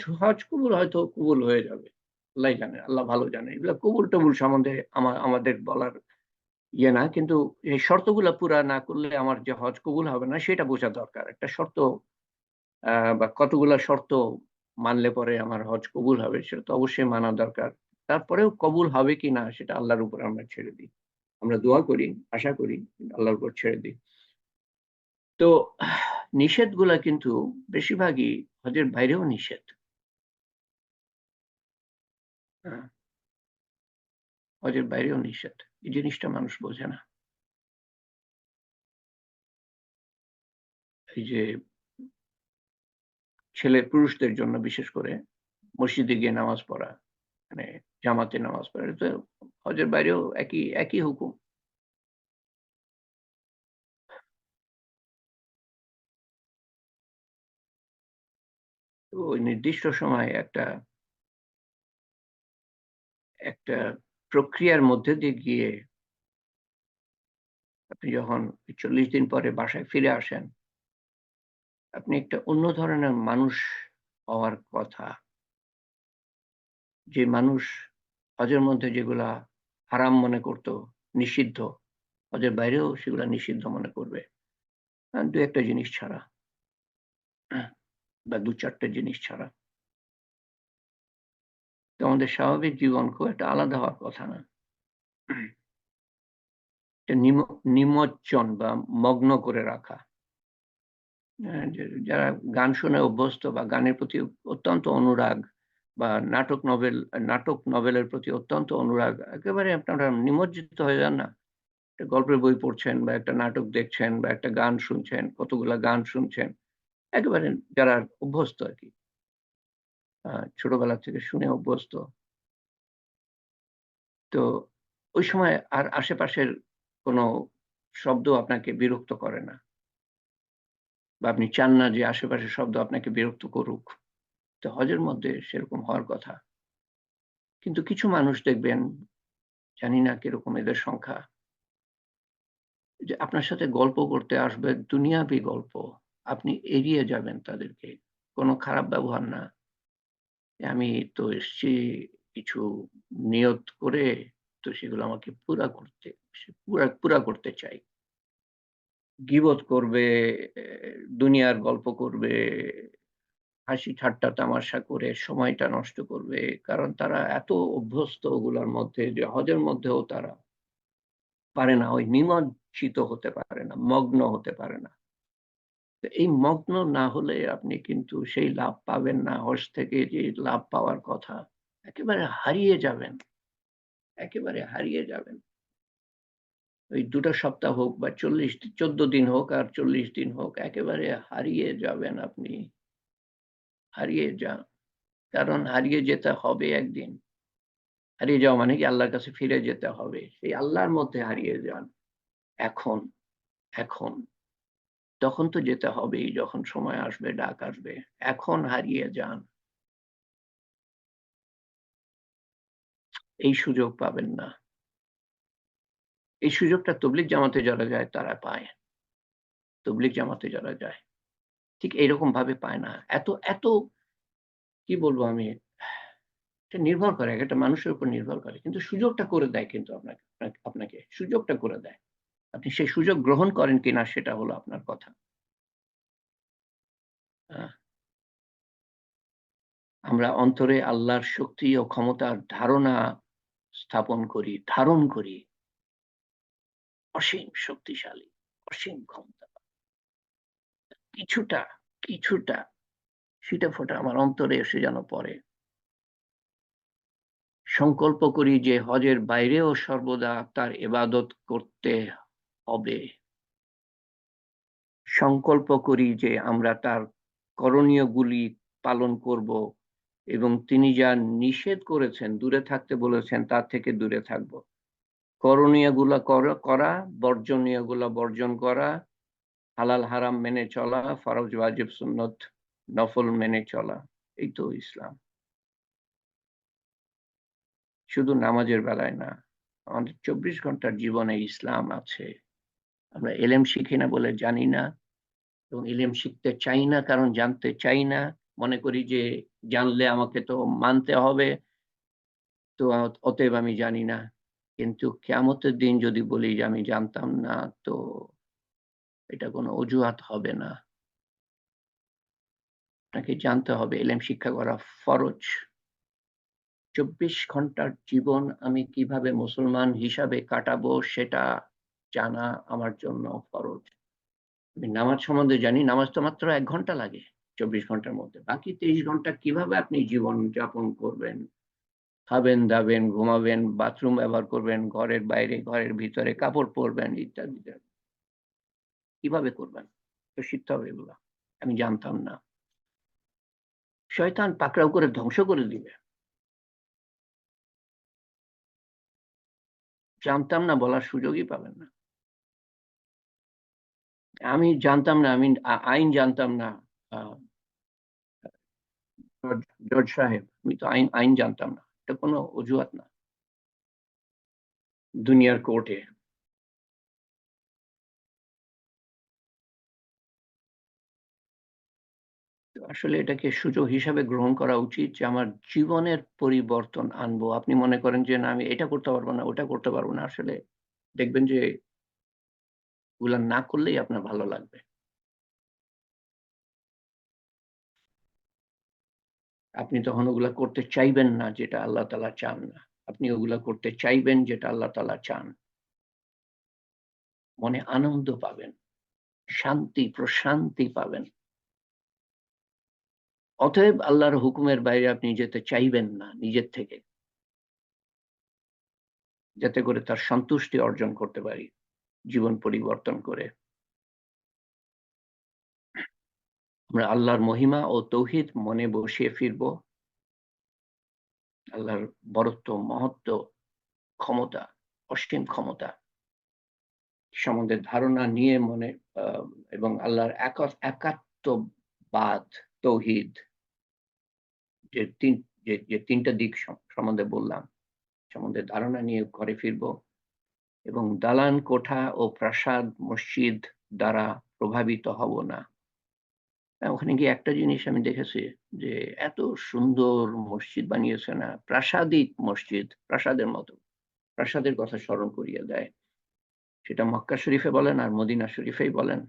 হয়তো কবুল হয়ে যাবে, আল্লাহ জানে, আল্লাহ ভালো জানে। এগুলো কবুল টবুল সম্বন্ধে আমাদের বলার ইয়ে না, কিন্তু এই শর্তগুলা পুরা না করলে আমার যে হজ কবুল হবে না সেটা বোঝা দরকার। একটা শর্ত বা কতগুলা শর্ত মানলে পরে আমার হজ কবুল হবে সেটা তো অবশ্যই মানা দরকার। তারপরেও কবুল হবে কিনা সেটা আল্লাহর উপর আমরা ছেড়ে দিই। আমরা দোয়া করি, আশা করি, আল্লাহর উপর ছেড়ে দিই। তো নিষেধগুলা কিন্তু বেশিরভাগই হজের বাইরেও নিষেধ। হ্যাঁ, হজের বাইরেও নিষেধ। এই জিনিসটা মানুষ বোঝে না। এই যে পুরুষদের জন্য বিশেষ করে মসজিদে গিয়ে নামাজ পড়া, মানে জামাতে নামাজ পড়া, এটা তো হজের বাইরেও একই হুকুম। তো ওই নির্দিষ্ট সময় একটা একটা প্রক্রিয়ার মধ্যে দিয়ে গিয়ে আপনি যখন ৪০ দিন পরে বাসায় ফিরে আসেন, আপনি একটা অন্য ধরনের মানুষ হওয়ার কথা। যে মানুষ হজের মধ্যে যেগুলা হারাম মনে করত, নিষিদ্ধ, হজের বাইরেও সেগুলা নিষিদ্ধ মনে করবে। দু একটা জিনিস ছাড়া, বা দু চারটে জিনিস ছাড়া। তো আমাদের স্বাভাবিক জীবন খুব একটা আলাদা হওয়ার কথা না। নিমজ্জন বা মগ্ন করে রাখা। যারা গান শুনে অভ্যস্ত বা গানের প্রতি অত্যন্ত অনুরাগ বা নাটক নভেলের প্রতি অত্যন্ত অনুরাগ, একেবারে আপনারা নিমজ্জিত হয়ে যান না? একটা গল্পের বই পড়ছেন বা একটা নাটক দেখছেন বা একটা গান শুনছেন, কতগুলা গান শুনছেন। একেবারে যারা অভ্যস্ত আরকি। ছোটবেলা থেকে শুনে অভ্যস্ত। তো ওই সময় আর আশেপাশের কোনো শব্দ আপনাকে বিরক্ত করে না। বা আপনি চান না যে আশেপাশের শব্দ আপনাকে বিরক্ত করুক। তো হজের মধ্যে সেরকম হওয়ার কথা। কিন্তু কিছু মানুষ দেখবেন, জানি না কিরকম এদের সংখ্যা, যে আপনার সাথে গল্প করতে আসবে দুনিয়াবি গল্প। আপনি এড়িয়ে যাবেন তাদেরকে। কোনো খারাপ ব্যবহার না। আমি তো এসছি কিছু নিয়ত করে, তো সেগুলো আমাকে পুরা করতে চাই। গীবত করবে, এ দুনিয়ার গল্প করবে, হাসি ঠাট্টা তামাশা করে সময়টা নষ্ট করবে। কারণ তারা এত অভ্যস্ত ওগুলার মধ্যে যে হজের মধ্যেও তারা পারে না, ওই নিমজ্জিত হতে পারে না, মগ্ন হতে পারে না। তো এই মগ্ন না হলে আপনি কিন্তু সেই লাভ পাবেন না। হজ থেকে যে লাভ পাওয়ার কথা, একেবারে হারিয়ে যাবেন, একেবারে হারিয়ে যাবেন। ওই ২ টা সপ্তাহ হোক বা ১৪ দিন হোক আর ৪০ দিন হোক, একেবারে হারিয়ে যাবেন আপনি। হারিয়ে যান। কারণ হারিয়ে যেতে হবে একদিন। হারিয়ে যাওয়া মানে কি আল্লাহর কাছে ফিরে যেতে হবে। সেই আল্লাহর মধ্যে হারিয়ে যান। এখন, এখন। তখন তো যেতে হবেই যখন সময় আসবে, ডাক আসবে। এখন হারিয়ে যান। এই সুযোগ পাবেন না। এই সুযোগটা তবলিগ জামাতে যারা যায় তারা পায়। তবলিগ জামাতে যারা যায়। ঠিক এইরকম ভাবে পায় না। এত কি বলবো আমি? এটা নির্ভর করে, একেকটা মানুষের উপর নির্ভর করে। কিন্তু সুযোগটা করে দেয় কিন্তু আপনাকে। সুযোগটা করে দেয়। আপনি সেই সুযোগ গ্রহণ করেন কিনা সেটা হলো আপনার কথা। আ আমরা অন্তরে আল্লাহর শক্তি ও ক্ষমতার ধারণা স্থাপন করি, ধারণ করি। অসীম শক্তিশালী, অসীম ক্ষমতা। কিছুটা, কিছুটা ছিটেফোঁটা আমার অন্তরে এসে যেন পড়ে। সংকল্প করি যে হজের বাইরেও সর্বদা তার ইবাদত করতে হবে। সংকল্প করি যে আমরা তার করণীয়গুলি পালন করব এবং তিনি যা নিষেধ করেছেন, দূরে থাকতে বলেছেন, তার থেকে দূরে থাকব। করণীয়গুলা করা, বর্জনীয়গুলা বর্জন করা, হালাল হারাম মেনে চলা, ফরজ ওয়াজিব সুন্নত নফল মেনে চলা। এই তো ইসলাম। শুধু নামাজের বেলায় না। আমাদের ২৪ ঘন্টার জীবনে ইসলাম আছে। আমরা এলেম শিখি না বলে জানি না এবং ইলম শিখতে চাই না কারণ জানতে চাই না। মনে করি যে জানলে আমাকে তো মানতে হবে। তো অতএব আমি জানি না। কিন্তু কিয়ামতের দিন যদি বলি যে আমি জানতাম না, তো এটা কোনো অজুহাত হবে না। আপনাকে জানতে হবে এলেম শিক্ষা করা ফরজ। ২৪ ঘন্টার জীবন আমি কিভাবে মুসলমান হিসাবে কাটাবো সেটা জানা আমার জন্য ফরজ। আমি নামাজ সম্বন্ধে জানি, নামাজ তো মাত্র ১ ঘন্টা লাগে ২৪ ঘন্টার মধ্যে। বাকি ২৩ ঘন্টা কিভাবে আপনি জীবন যাপন করবেন? খাবেন-দাবেন, ঘুমাবেন, বাথরুম ব্যবহার করবেন, ঘরের বাইরে, ঘরের ভিতরে কাপড় পরবেন ইত্যাদি, ইত্যাদি। কিভাবে করবেন? তো শিখতে হবে এগুলা। আমি জানতাম না। শয়তান পাকড়াও করে ধ্বংস করে দিবে। জানতাম না বলার সুযোগই পাবেন না। আমি জানতাম না, আমি আইন জানতাম না। আ জজ জজ সাহেব, আমি তো আইন জানতাম না। এটা কোনো অজুহাত না। দুনিয়ার কোর্টে। আসলে এটাকে সুযোগ হিসাবে গ্রহণ করা উচিত যে আমার জীবনের পরিবর্তন আনবো। আপনি মনে করেন যে না আমি এটা করতে পারব না, ওটা করতে পারব না। আসলে দেখবেন যে ওগুলা না করলেই আপনার ভালো লাগবে। আপনি তখন ওগুলা করতে চাইবেন না যেটা আল্লাহ তাআলা চান না। আপনি ওগুলা করতে চাইবেন যেটা আল্লাহ তাআলা চান। মনে আনন্দ পাবেন, শান্তি প্রশান্তি পাবেন। অতএব আল্লাহর হুকুমের বাইরে আপনি যেতে চাইবেন না নিজের থেকে, যাতে করে তার সন্তুষ্টি অর্জন করতে পারি জীবন পরিবর্তন করে। আমরা আল্লাহর মহিমা ও তৌহিদ মনে বসিয়ে ফিরব। আল্লাহর বরত্ব, মহত্ব, ক্ষমতা, অসীম ক্ষমতা সম্বন্ধে ধারণা নিয়ে মনে এবং আল্লাহর একাত্মবাদ, তৌহিদ, যে তিন যে তিনটা দিক সম্বন্ধে বললাম, সম্বন্ধে ধারণা নিয়ে ঘরে ফিরব এবং দালান কোঠা ও প্রাসাদ মসজিদ দ্বারা প্রভাবিত হব না। ওখানে গিয়ে একটা জিনিস আমি দেখেছি যে এত সুন্দর মসজিদ বানিয়েছে না, প্রাসাদিক মসজিদ, প্রাসাদের মতো, প্রাসাদের কথা স্মরণ করিয়ে দেয়। সেটা মক্কা শরীফে বলেন আর মদিনা শরীফেই বলেন।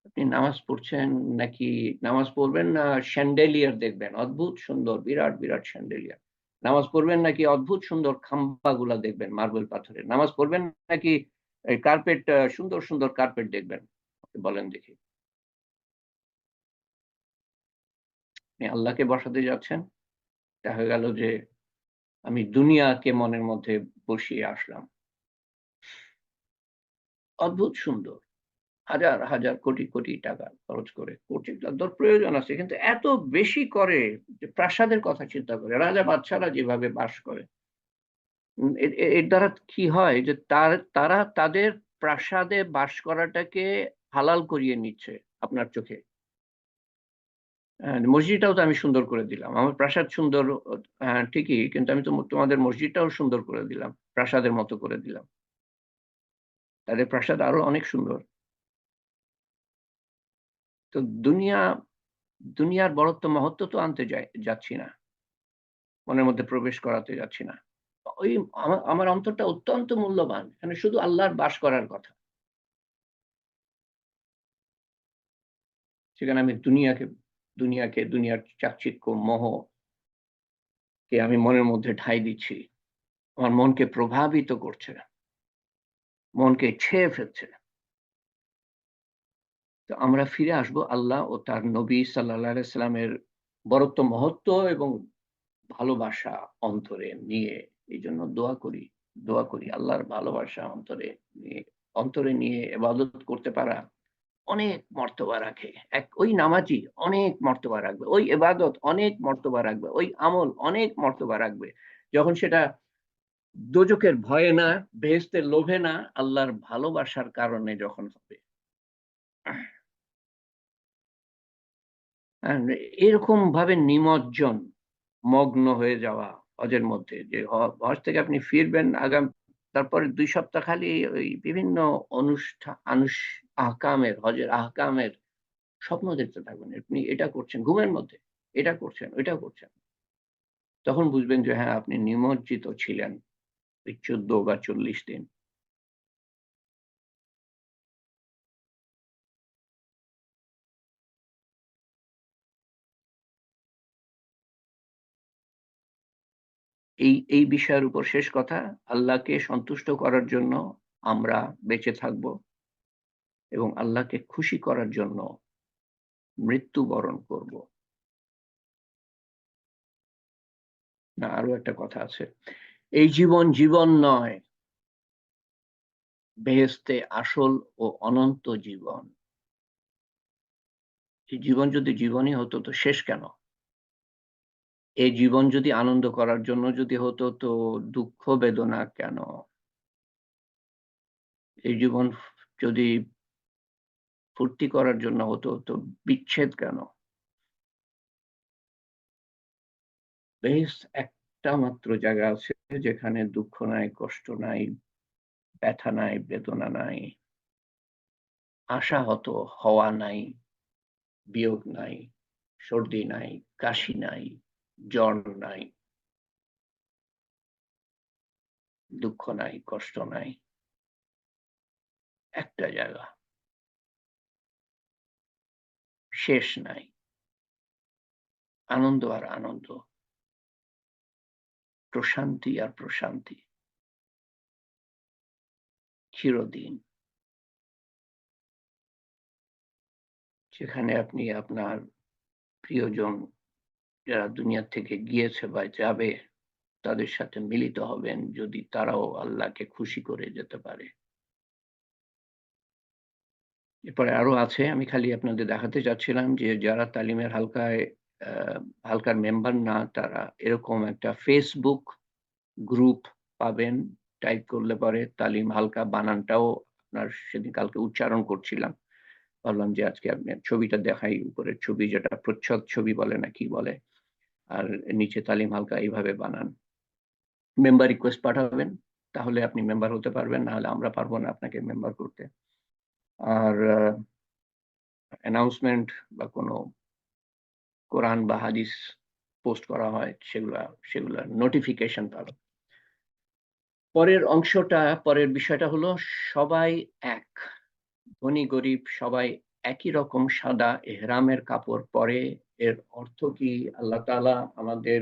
আপনি নামাজ পড়ছেন নাকি নামাজ পড়বেন না শ্যান্ডেলিয়ার দেখবেন, অদ্ভুত সুন্দর বিরাট বিরাট শ্যান্ডেলিয়ার। নামাজ পড়বেন নাকি অদ্ভুত সুন্দর খাম্বাগুলা দেখবেন মার্বেল পাথরের। নামাজ পড়বেন নাকি এই কার্পেট, সুন্দর সুন্দর কার্পেট দেখবেন। বলেন দেখি। আপনি আল্লাহকে বসাতে যাচ্ছেন, দেখা গেল যে আমি দুনিয়াকে মনের মধ্যে বসিয়ে আসলাম। অদ্ভুত সুন্দর। হাজার হাজার কোটি কোটি টাকা খরচ করে, কোটি টাকার প্রয়োজন আছে, কিন্তু এত বেশি করে যে প্রাসাদের কথা চিন্তা করে রাজা বাদশারা যেভাবে বাস করে। এর দ্বারা কি হয় যে তারা তাদের প্রাসাদে বাস করাটাকে হালাল করিয়ে নিচ্ছে আপনার চোখে। মসজিদটাও তো আমি সুন্দর করে দিলাম, আমার প্রাসাদ সুন্দর, হ্যাঁ ঠিকই, কিন্তু আমি তো তোমাদের মসজিদটাও সুন্দর করে দিলাম, প্রাসাদের মতো করে দিলাম। তাদের প্রাসাদ আরো অনেক সুন্দর। তো দুনিয়ার বড়ত্ব মহত্ব তো আনতে যাচ্ছি না, মনের মধ্যে প্রবেশ করাতে যাচ্ছি না। ওই আমার অন্তরটা অত্যন্ত মূল্যবান, এখানে শুধু আল্লাহর বাস করার কথা। সেখানে আমি দুনিয়ার চাকচিক্য মোহ কে আমি মনের মধ্যে ঠাঁই দিচ্ছি, আমার মনকে প্রভাবিত করছে, মনকে ছেয়ে ফেলছে। তো আমরা ফিরে আসবো আল্লাহ ও তার নবী সাল্লাল্লাহু আলাইহি সাল্লামের বরত্ব মহত্ব এবং ভালোবাসা অন্তরে নিয়ে। এইজন্য দোয়া করি আল্লাহর ভালোবাসা অন্তরে নিয়ে ইবাদত করতে পারা অনেক মর্তবা রাখে। ওই নামাজই অনেক মর্তবা রাখবে, ওই ইবাদত অনেক মর্তবা রাখবে, ওই আমল অনেক মর্তবা রাখবে। যখন সেটা দোজখের ভয়ে না, বেহেশতের লোভে না, আল্লাহর ভালোবাসার কারণে যখন হবে। হ্যাঁ, এরকম ভাবে নিমজ্জন, মগ্ন হয়ে যাওয়া হজের মধ্যে, যে হজ থেকে আপনি ফিরবেন তারপরে ২ সপ্তাহ খালি ওই বিভিন্ন আহকামের, হজের আহকামের স্বপ্ন দেখতে থাকবেন। আপনি এটা করছেন ঘুমের মধ্যে, এটা করছেন, ওইটা করছেন। তখন বুঝবেন যে হ্যাঁ, আপনি নিমজ্জিত ছিলেন এই ১৪ বা ৪০ দিন। এই বিষয়ের উপর শেষ কথা, আল্লাহকে সন্তুষ্ট করার জন্য আমরা বেঁচে থাকব এবং আল্লাহকে খুশি করার জন্য মৃত্যুবরণ করব। না, আরো একটা কথা আছে। এই জীবন জীবন নয়, বেহেশতে আসল ও অনন্ত জীবন। এই জীবন যদি জীবনই হতো তো শেষ কেন? এই জীবন যদি আনন্দ করার জন্য যদি হতো তো দুঃখ বেদনা কেন? এই জীবন যদি ফুর্তি করার জন্য হতো তো বিচ্ছেদ কেন? বেশ, একটা মাত্র জায়গা আছে যেখানে দুঃখ নাই, কষ্ট নাই, ব্যথা নাই, বেদনা নাই, আশাহত হওয়া নাই, বিয়োগ নাই, সর্দি নাই, কাশি নাই, জ্বর নাই, দুঃখ নাই, কষ্ট নাই। একটা জায়গা, শেষ নাই, আনন্দ আর আনন্দ, প্রশান্তি আর প্রশান্তি, চিরদিন। সেখানে আপনি আপনার প্রিয়জন যারা দুনিয়া থেকে গিয়েছে বা যাবে তাদের সাথে মিলিত হবেন যদি তারাও আল্লাহকে খুশি করে যেতে পারে। এরপরে আরো আছে, আমি খালি আপনাদের দেখাতে চাচ্ছিলাম যে যারা তালিমের হালকার মেম্বার না তারা এরকম একটা ফেসবুক গ্রুপ পাবেন। টাইপ করলে পরে তালিম হালকা বানানটাও আপনার সেদিন কালকে উচ্চারণ করছিলাম। ভাবলাম যে আজকে আপনি ছবিটা দেখাই, উপরের ছবি যেটা প্রচ্ছদ ছবি বলে না কি বলে, আর নিচে তালিম হালকা এইভাবে বানান। মেম্বার রিকোয়েস্ট পাঠাবেন, তাহলে আপনি মেম্বার হতে পারবেন, না হলে আমরা পারবো না আপনাকে মেম্বার করতে। আর অ্যানাউন্সমেন্ট বা কোনো কোরআন বা হাদিস পোস্ট করা হয় সেগুলা নোটিফিকেশন পাবেন। পরের বিষয়টা হলো সবাই এক, ধনী গরিব সবাই একই রকম সাদা এহরামের কাপড় পরে। এর অর্থ কি? আল্লাহ তাআলা আমাদের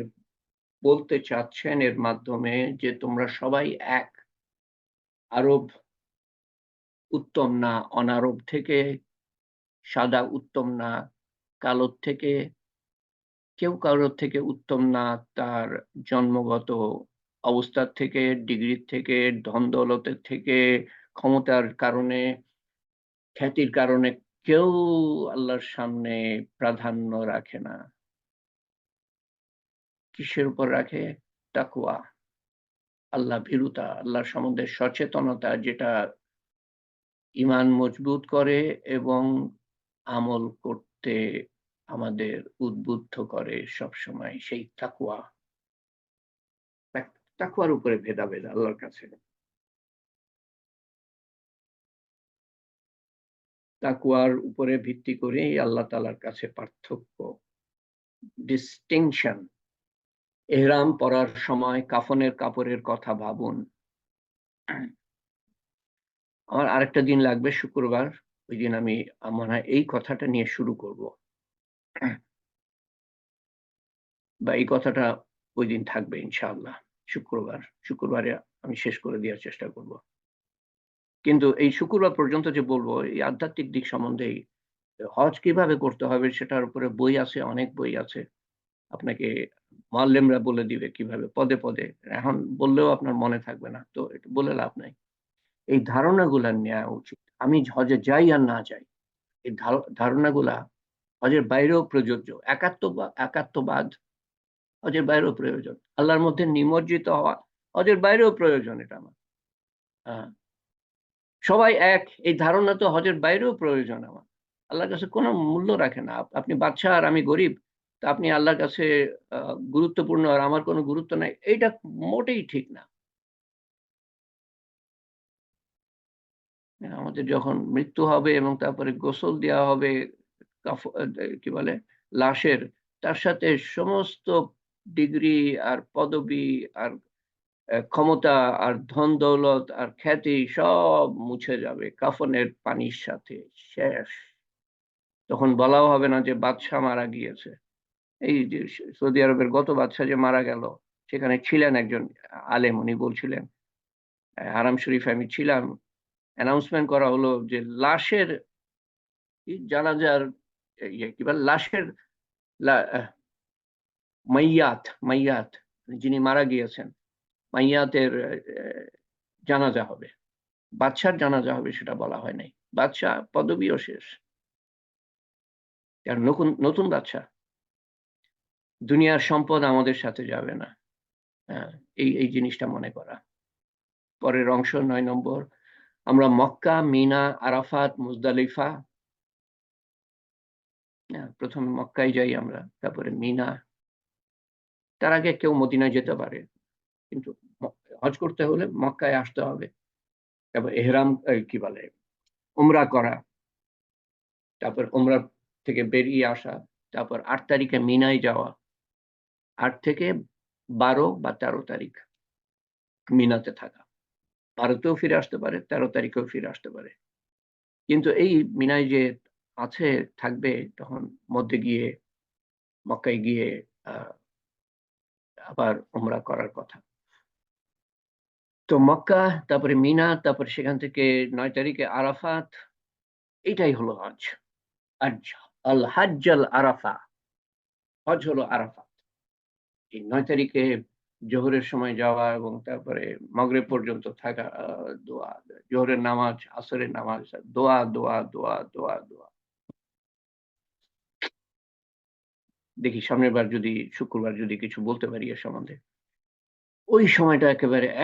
বলতে চাচ্ছেন এর মাধ্যমে যে তোমরা সবাই এক। আরব উত্তম না অনারব থেকে, সাদা উত্তম না কালোর থেকে, কেউ কারোর থেকে উত্তম না তার জন্মগত অবস্থার থেকে, ডিগ্রির থেকে, ধন দৌলতের থেকে, ক্ষমতার কারণে, খ্যাতির কারণে কেউ আল্লাহর সামনে প্রাধান্য রাখে না। কিসের উপর রাখে? তাকওয়া, আল্লাহ ভীরুতা, আল্লাহর সম্বন্ধে সচেতনতা, যেটা ঈমান মজবুত করে এবং আমল করতে আমাদের উদ্বুদ্ধ করে সবসময়, সেই তাকওয়া। তাকওয়ার উপরে ভেদাভেদ আল্লাহর কাছে। তাকওয়ার উপরে ভিত্তি করেই আল্লাহ তাআলার কাছে পার্থক্য, ডিস্টিংশন। এহরাম পরার সময় কাফনের কাপড়ের কথা ভাবুন। আমার আরেকটা দিন লাগবে, শুক্রবার, ওই দিন আমি মনে হয় এই কথাটা নিয়ে শুরু করব, বা এই কথাটা ওই দিন থাকবে ইনশাআল্লাহ। শুক্রবারে আমি শেষ করে দেওয়ার চেষ্টা করব। কিন্তু এই শুক্রবার পর্যন্ত যে বলবো এই আধ্যাত্মিক দিক সম্বন্ধেই, হজ কিভাবে করতে হবে সেটার উপরে বই আছে, অনেক বই আছে। আপনাকে মুআল্লিমরা বলে দিবে কিভাবে পদে পদে। এখন বললেও আপনার মনে থাকবে না, তো এটা বলে লাভ নাই। এই ধারণাগুলা নেওয়া উচিত। আমি হজে যাই আর না যাই, এই ধারণাগুলা হজের বাইরেও প্রযোজ্য। একাত্মবাদ হজের বাইরেও প্রয়োজন। আল্লাহর মধ্যে নিমজ্জিত হওয়া হজের বাইরেও প্রয়োজন। এটা আমার সবাই এক, এই ধারণা তো হজের বাইরেও প্রয়োজন আমার। আল্লাহর কাছে কোনো মূল্য রাখে না। আপনি বাদশাহ আর আমি গরিব, তা আপনি আল্লাহর কাছে গুরুত্বপূর্ণ আর আমার কোনো গুরুত্ব নাই, এইটা মোটেই ঠিক না। আমাদের যখন মৃত্যু হবে এবং তারপরে গোসল দেওয়া হবে কি বলে লাশের, তার সাথে সমস্ত ডিগ্রি আর পদবি আর ক্ষমতা আর ধন দৌলত আর খ্যাতি সব মুছে যাবে কাফনের পানির সাথে, শেষ। তখন বলাও হবে না যে বাদশাহ মারা গিয়েছে। এই যে সৌদি আরবের গত বাদশাহ যে মারা গেল, সেখানে ছিলেন একজন আলেম, উনি বলছিলেন, হারাম শরীফে আমি ছিলাম, অ্যানাউন্সমেন্ট করা হলো যে লাশের জানাজার কি বলে লাশের মাইয়াত, যিনি মারা গিয়েছেন, মাইয়াতের জানাজা হবে। বাদশার জানাজা হবে সেটা বলা হয় নাই। বাদশাহ পদবীও শেষ, কারণ নতুন নতুন বাদশাহ। দুনিয়ার সম্পদ আমাদের সাথে যাবে না। হ্যাঁ, এই জিনিসটা মনে করা। পরের অংশ ৯ নম্বর, আমরা মক্কা, মিনা, আরাফাত, মুজদালিফা, প্রথমে মক্কায় যাই আমরা, তারপরে মিনা। তার আগে কেউ মদিনায় যেতে পারে, কিন্তু হজ করতে হলে মক্কায় আসতে হবে। তারপর এহরাম কি বলে উমরা করা, তারপর উমরা থেকে বেরিয়ে আসা, তারপর ৮ তারিখে মিনায় যাওয়া, ৮ থেকে ১২ বা ১৩ তারিখ মিনাতে থাকা। ১২ তেও ফিরে আসতে পারে, ১৩ তারিখেও ফিরে আসতে পারে। কিন্তু এই মিনায় যে আছে থাকবে, তখন মধ্যে গিয়ে মক্কায় গিয়ে আবার উমরা করার কথা। তো মক্কা, তারপরে মিনা, তারপরে সেখান থেকে ৯ তারিখে আরাফাত, এটাই হলো হজ। আর আল হাজ্জ আল আরাফা, হজ হলো আরাফাত। এই ৯ তারিখে জোহরের সময় যাওয়া এবং তারপরে মাগরিব পর্যন্ত থাকা, দোয়া, জোহরের নামাজ, আসরের নামাজ, দোয়া, দোয়া, দোয়া, দোয়া, দোয়া। দেখি সামনের বার যদি শুক্রবার যদি কিছু বলতে পারি এ সম্বন্ধে। ওই সময়টা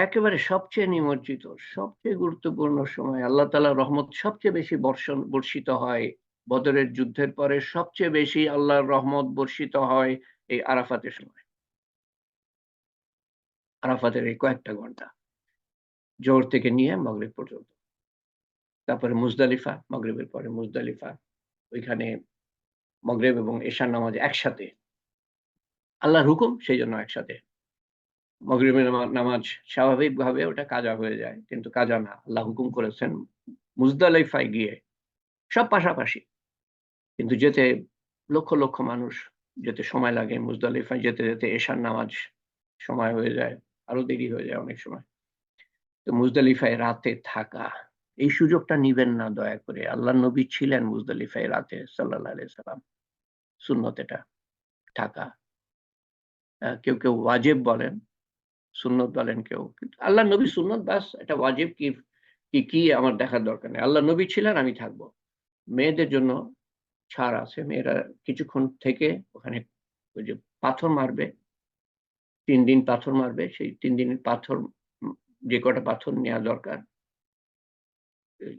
একেবারে সবচেয়ে নিমজ্জিত, সবচেয়ে গুরুত্বপূর্ণ সময়। আল্লাহ তাআলার রহমত সবচেয়ে বেশি বর্ষিত হয়। বদরের যুদ্ধের পরে সবচেয়ে বেশি আল্লাহর রহমত বর্ষিত হয় এই আরাফাতের সময়। আরাফাতের এই কয়েকটা ঘন্টা। জোহর থেকে নিয়ে মাগরিব পর্যন্ত। তারপরে মুজদালিফা, মাগরিবের পরে মুজদালিফা। ওইখানে মাগরিব এবং এশার নামাজ একসাথে। আল্লাহর হুকুম সেইজন্য একসাথে। মাগরিবের নামাজ স্বাভাবিকভাবে ওটা কাজা হয়ে যায়। কিন্তু কাজা না। আল্লাহ হুকুম করেছেন মুজদালিফায় গিয়ে সব পাশাপাশি। কিন্তু যেতে লক্ষ, লক্ষ মানুষ যেতে সময় লাগে। মুজদালিফায় যেতে, যেতে এশার নামাজ সময় হয়ে যায়। আরো দেরি হয়ে যায় অনেক সময়। তো মুজদালিফায় রাতে থাকা, এই সুযোগটা নিবেন না দয়া করে। আল্লাহর নবী ছিলেন মুজদালিফায় রাতে সাল্লাল্লাহু আলাইহি সাল্লাম। সুন্নত এটা থাকা। কেউ, কেউ ওয়াজিব বলেন, সুন্নত বলেন কেউ। কিন্তু আল্লাহর নবী সুন্নত, বাস এটা ওয়াজিব কি আমার দেখার দরকার নেই। আল্লাহর নবী ছিলেন, আমি থাকবো। মেয়েদের জন্য ছাড় আছে। মেয়েরা কিছুক্ষণ থেকে ওখানে ওই যে পাথর মারবে, ৩ দিন পাথর মারবে। সেই ৩ দিনের পাথর, যে কটা পাথর নেয়া দরকার, এই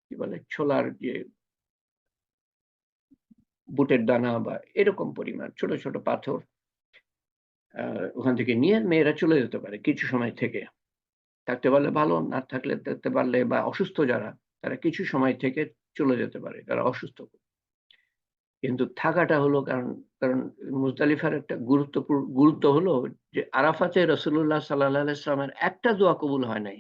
কি বলে ছোলার যে বুটের দানা বা এরকম পরিমাণ ছোট, ছোট পাথর ওখান থেকে নিয়ে মেয়েরা চলে যেতে পারে কিছু সময় থেকে। থাকতে পারলে ভালো, না থাকতে পারলে বা অসুস্থ যারা, তারা কিছু সময় থেকে চলে যেতে পারে, যারা অসুস্থ। কিন্তু থাকাটা হলো কারণ মুজদালিফার একটা গুরুত্ব হলো যে আরাফাতে রাসূলুল্লাহ সাল্লাল্লাহু আলাইহি ওয়াসাল্লামের একটা দোয়া কবুল হয় নাই।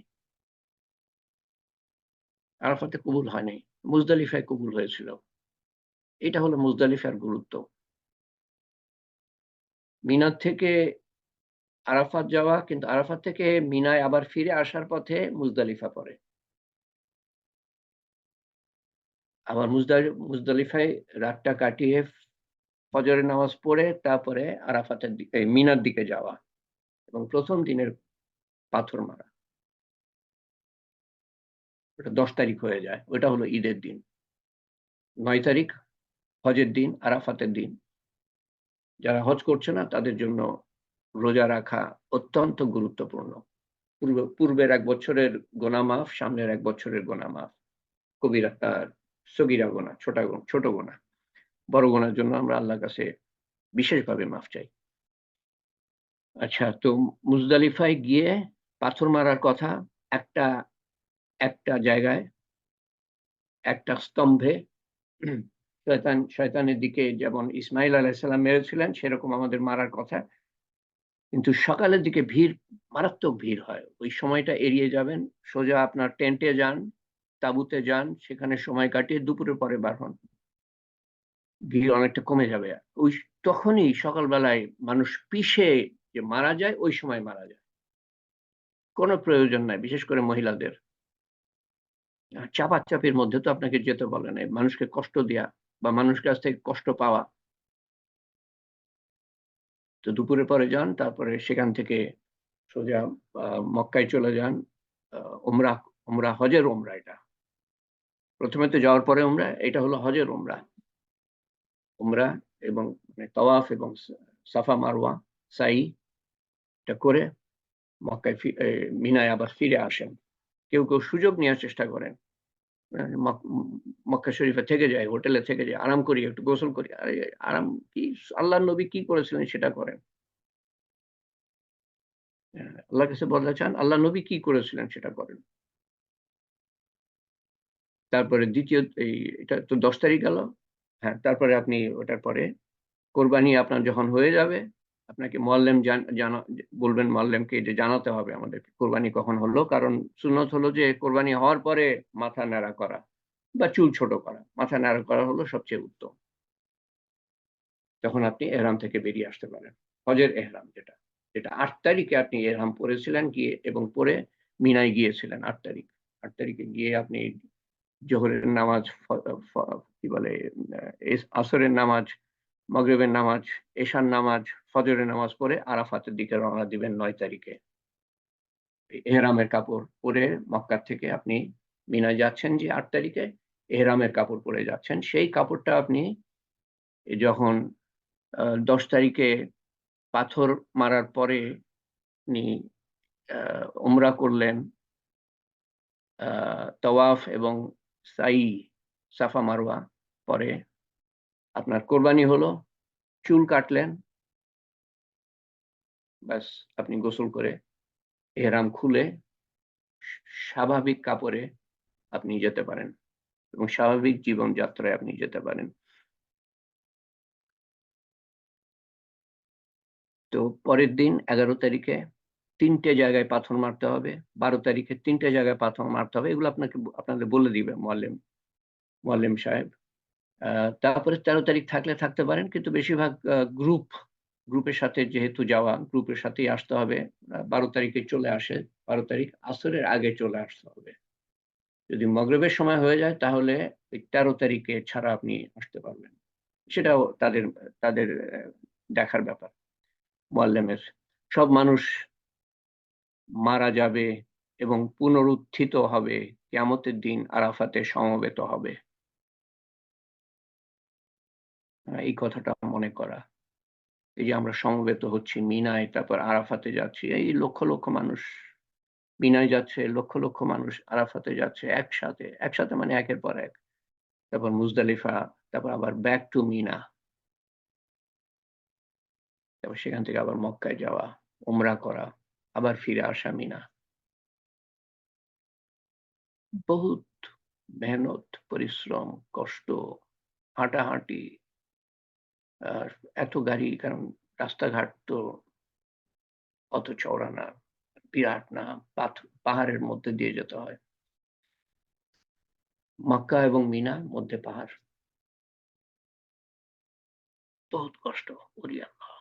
আরাফাতে কবুল হয় নাই। মুজদালিফায় কবুল হয়েছিল। এটা হলো মুজদালিফার গুরুত্ব। মিনা থেকে আরাফাত যাওয়া, কিন্তু আরাফাত থেকে মিনায় আবার ফিরে আসার পথে মুজদালিফা পড়ে। আবার মুজদালিফায় রাতটা কাটিয়ে ফজরের নামাজ পড়ে তারপরে মিনার দিকে যাওয়া এবং ১ম দিনের পাথর মারা। ওটা ১০ তারিখ হয়ে যায়। ওইটা হলো ঈদের দিন। ৯ তারিখ হজের দিন, আরাফাতের দিন। যারা হজ করছে না তাদের জন্য রোজা রাখা অত্যন্ত গুরুত্বপূর্ণ। পূর্বের ১ বছরের গুনাহ মাফ, সামনের ১ বছরের গুনাহ মাফ। কবিরা সগীরা গুনাহ, ছোট গুনাহ। বড় গুনার জন্য আমরা আল্লাহর কাছে বিশেষভাবে মাফ চাই। আচ্ছা, তো মুজদালিফায় গিয়ে পাথর মারার কথা একটা একটা জায়গায়, একটা স্তম্ভে। শয়তানের দিকে যেমন ইসমাইল আলাইহিস সালাম মেরেছিলেন সেরকম আমাদের মারার কথা। কিন্তু সকালের দিকে মারাত্মক ভিড় হয়। ওই সময়টা এড়িয়ে যাবেন। সোজা আপনার টেন্টে যান, তাঁবুতে যান, সেখানে সময় কাটিয়ে দুপুরের পরে বার হন। ভিড় অনেকটা কমে যাবে। তখনই সকালবেলায় মানুষ পিষে যে মারা যায়, ওই সময় মারা যায়। কোনো প্রয়োজন নাই, বিশেষ করে মহিলাদের। চাপাচাপির মধ্যে তো আপনাকে যেতে বলে নাই। মানুষকে কষ্ট দেয়া বা মানুষের কাছ থেকে কষ্ট পাওয়া। তো দুপুরের পরে যান, তারপরে সেখান থেকে সোজা মক্কায় চলে যান। আ উমরাহ, হজের উমরা এটা। ১ম এ তো যাওয়ার পরে উমরা, এটা হলো হজের উমরা। উমরা এবং মানে তাওয়াফ এবং সাফা মারওয়া, সাই এটা করে মক্কায় মিনায় আবার ফিরে আসেন। কেউ, কেউ সুযোগ নেওয়ার চেষ্টা করেন। আ মক মক্কা শরীফে থেকে যায়, হোটেলে থেকে যায়। আরাম করি, একটু গোসল করি। আরে আরাম কি, আল্লাহর নবী কি করেছিলেন সেটা করেন। আল্লাহর কাছে বদলা চান, আল্লাহর নবী কি করেছিলেন সেটা করেন। তারপরে এটা তো ১০ তারিখ গেল। হ্যাঁ, তারপরে আপনি ওটার পরে কোরবানি আপনার যখন হয়ে যাবে, আপনাকে মোয়াল্লেম বলবেন মোয়াল্লেমকে যে জানাতে হবে আমাদেরকে কোরবানি কখন হলো। কারণ সুন্নত হলো যে কোরবানি হওয়ার পরে মাথা ন্যাড়া করা বা চুল ছোট করা। মাথা ন্যাড়া করা হলো সবচেয়ে উত্তম। তখন আপনি এহরাম থেকে বেরিয়ে আসতে পারেন। হজের এহরাম যেটা ৮ তারিখে আপনি এহরাম পড়েছিলেন গিয়ে এবং পরে মিনায় গিয়েছিলেন ৮ তারিখ। ৮ তারিখে গিয়ে আপনি জোহরের নামাজ, কি বলে, আসরের নামাজ, মাগরিবের নামাজ, এশার নামাজ, ফজরের নামাজ পড়ে আরাফাতের দিকে রওনা দিবেন ৯ তারিখে। এহরামের কাপড় পরে মক্কা থেকে আপনি মিনায় যাচ্ছেন যে ৮ তারিখে, এহরামের কাপড় পরে যাচ্ছেন। সেই কাপড়টা আপনি যখন ১০ তারিখে পাথর মারার পরে আপনি উমরা করলেন, তাওয়াফ এবং সাই, সাফা মারওয়া, পরে আপনার কোরবানি হলো, চুল কাটলেন, ব্যাস আপনি গোসল করে এহরাম খুলে স্বাভাবিক কাপড়ে আপনি যেতে পারেন এবং স্বাভাবিক জীবনযাত্রায় আপনি যেতে পারেন। তো পরের দিন ১১ তারিখে ৩ টে জায়গায় পাথর মারতে হবে, ১২ তারিখে ৩ টে জায়গায় পাথর মারতে হবে। এগুলো আপনাদের বলে দিবে মোয়াল্লেম সাহেব। তারপরে ১৩ তারিখ থাকলে থাকতে পারেন, কিন্তু বেশিরভাগ গ্রুপের সাথে যেহেতু যাওয়া, গ্রুপের সাথেই আসতে হবে। ১২ তারিখে চলে আসে, ১২ তারিখ আসরের আগে চলে আসতে হবে। যদি মাগরিবের সময় হয়ে যায় তাহলে ওই ১৩ তারিখে ছাড়া আপনি আসতে পারবেন। সেটাও তাদের তাদের দেখার ব্যাপার মোয়াল্লেমের। সব মানুষ মারা যাবে এবং পুনরুত্থিত হবে, কিয়ামতের দিন আরাফাতে সমবেত হবে। এই কথাটা মনে করা। এই যে আমরা সমবেত হচ্ছি মিনায়, তারপর আরাফাতে যাচ্ছি। এই লক্ষ, লক্ষ মানুষ মিনায় যাচ্ছে, লক্ষ, লক্ষ মানুষ আরাফাতে যাচ্ছে একসাথে। একসাথে মানে একের পর এক। তারপর মুজদালিফা, তারপর আবার ব্যাক টু মিনা। তারপর সেখান থেকে আবার মক্কায় যাওয়া, উমরা করা, আবার ফিরে আসা মিনা। বহুত মেহনত, পরিশ্রম, কষ্ট, হাঁটাহাঁটি, আর এত গাড়ি, কারণ রাস্তাঘাট তো অত চওড়া না, বিরাট না, পাহাড়ের মধ্যে দিয়ে যেতে হয়। মক্কা এবং মিনার মধ্যে পাহাড়। বহুত কষ্ট, ওরে আল্লাহ!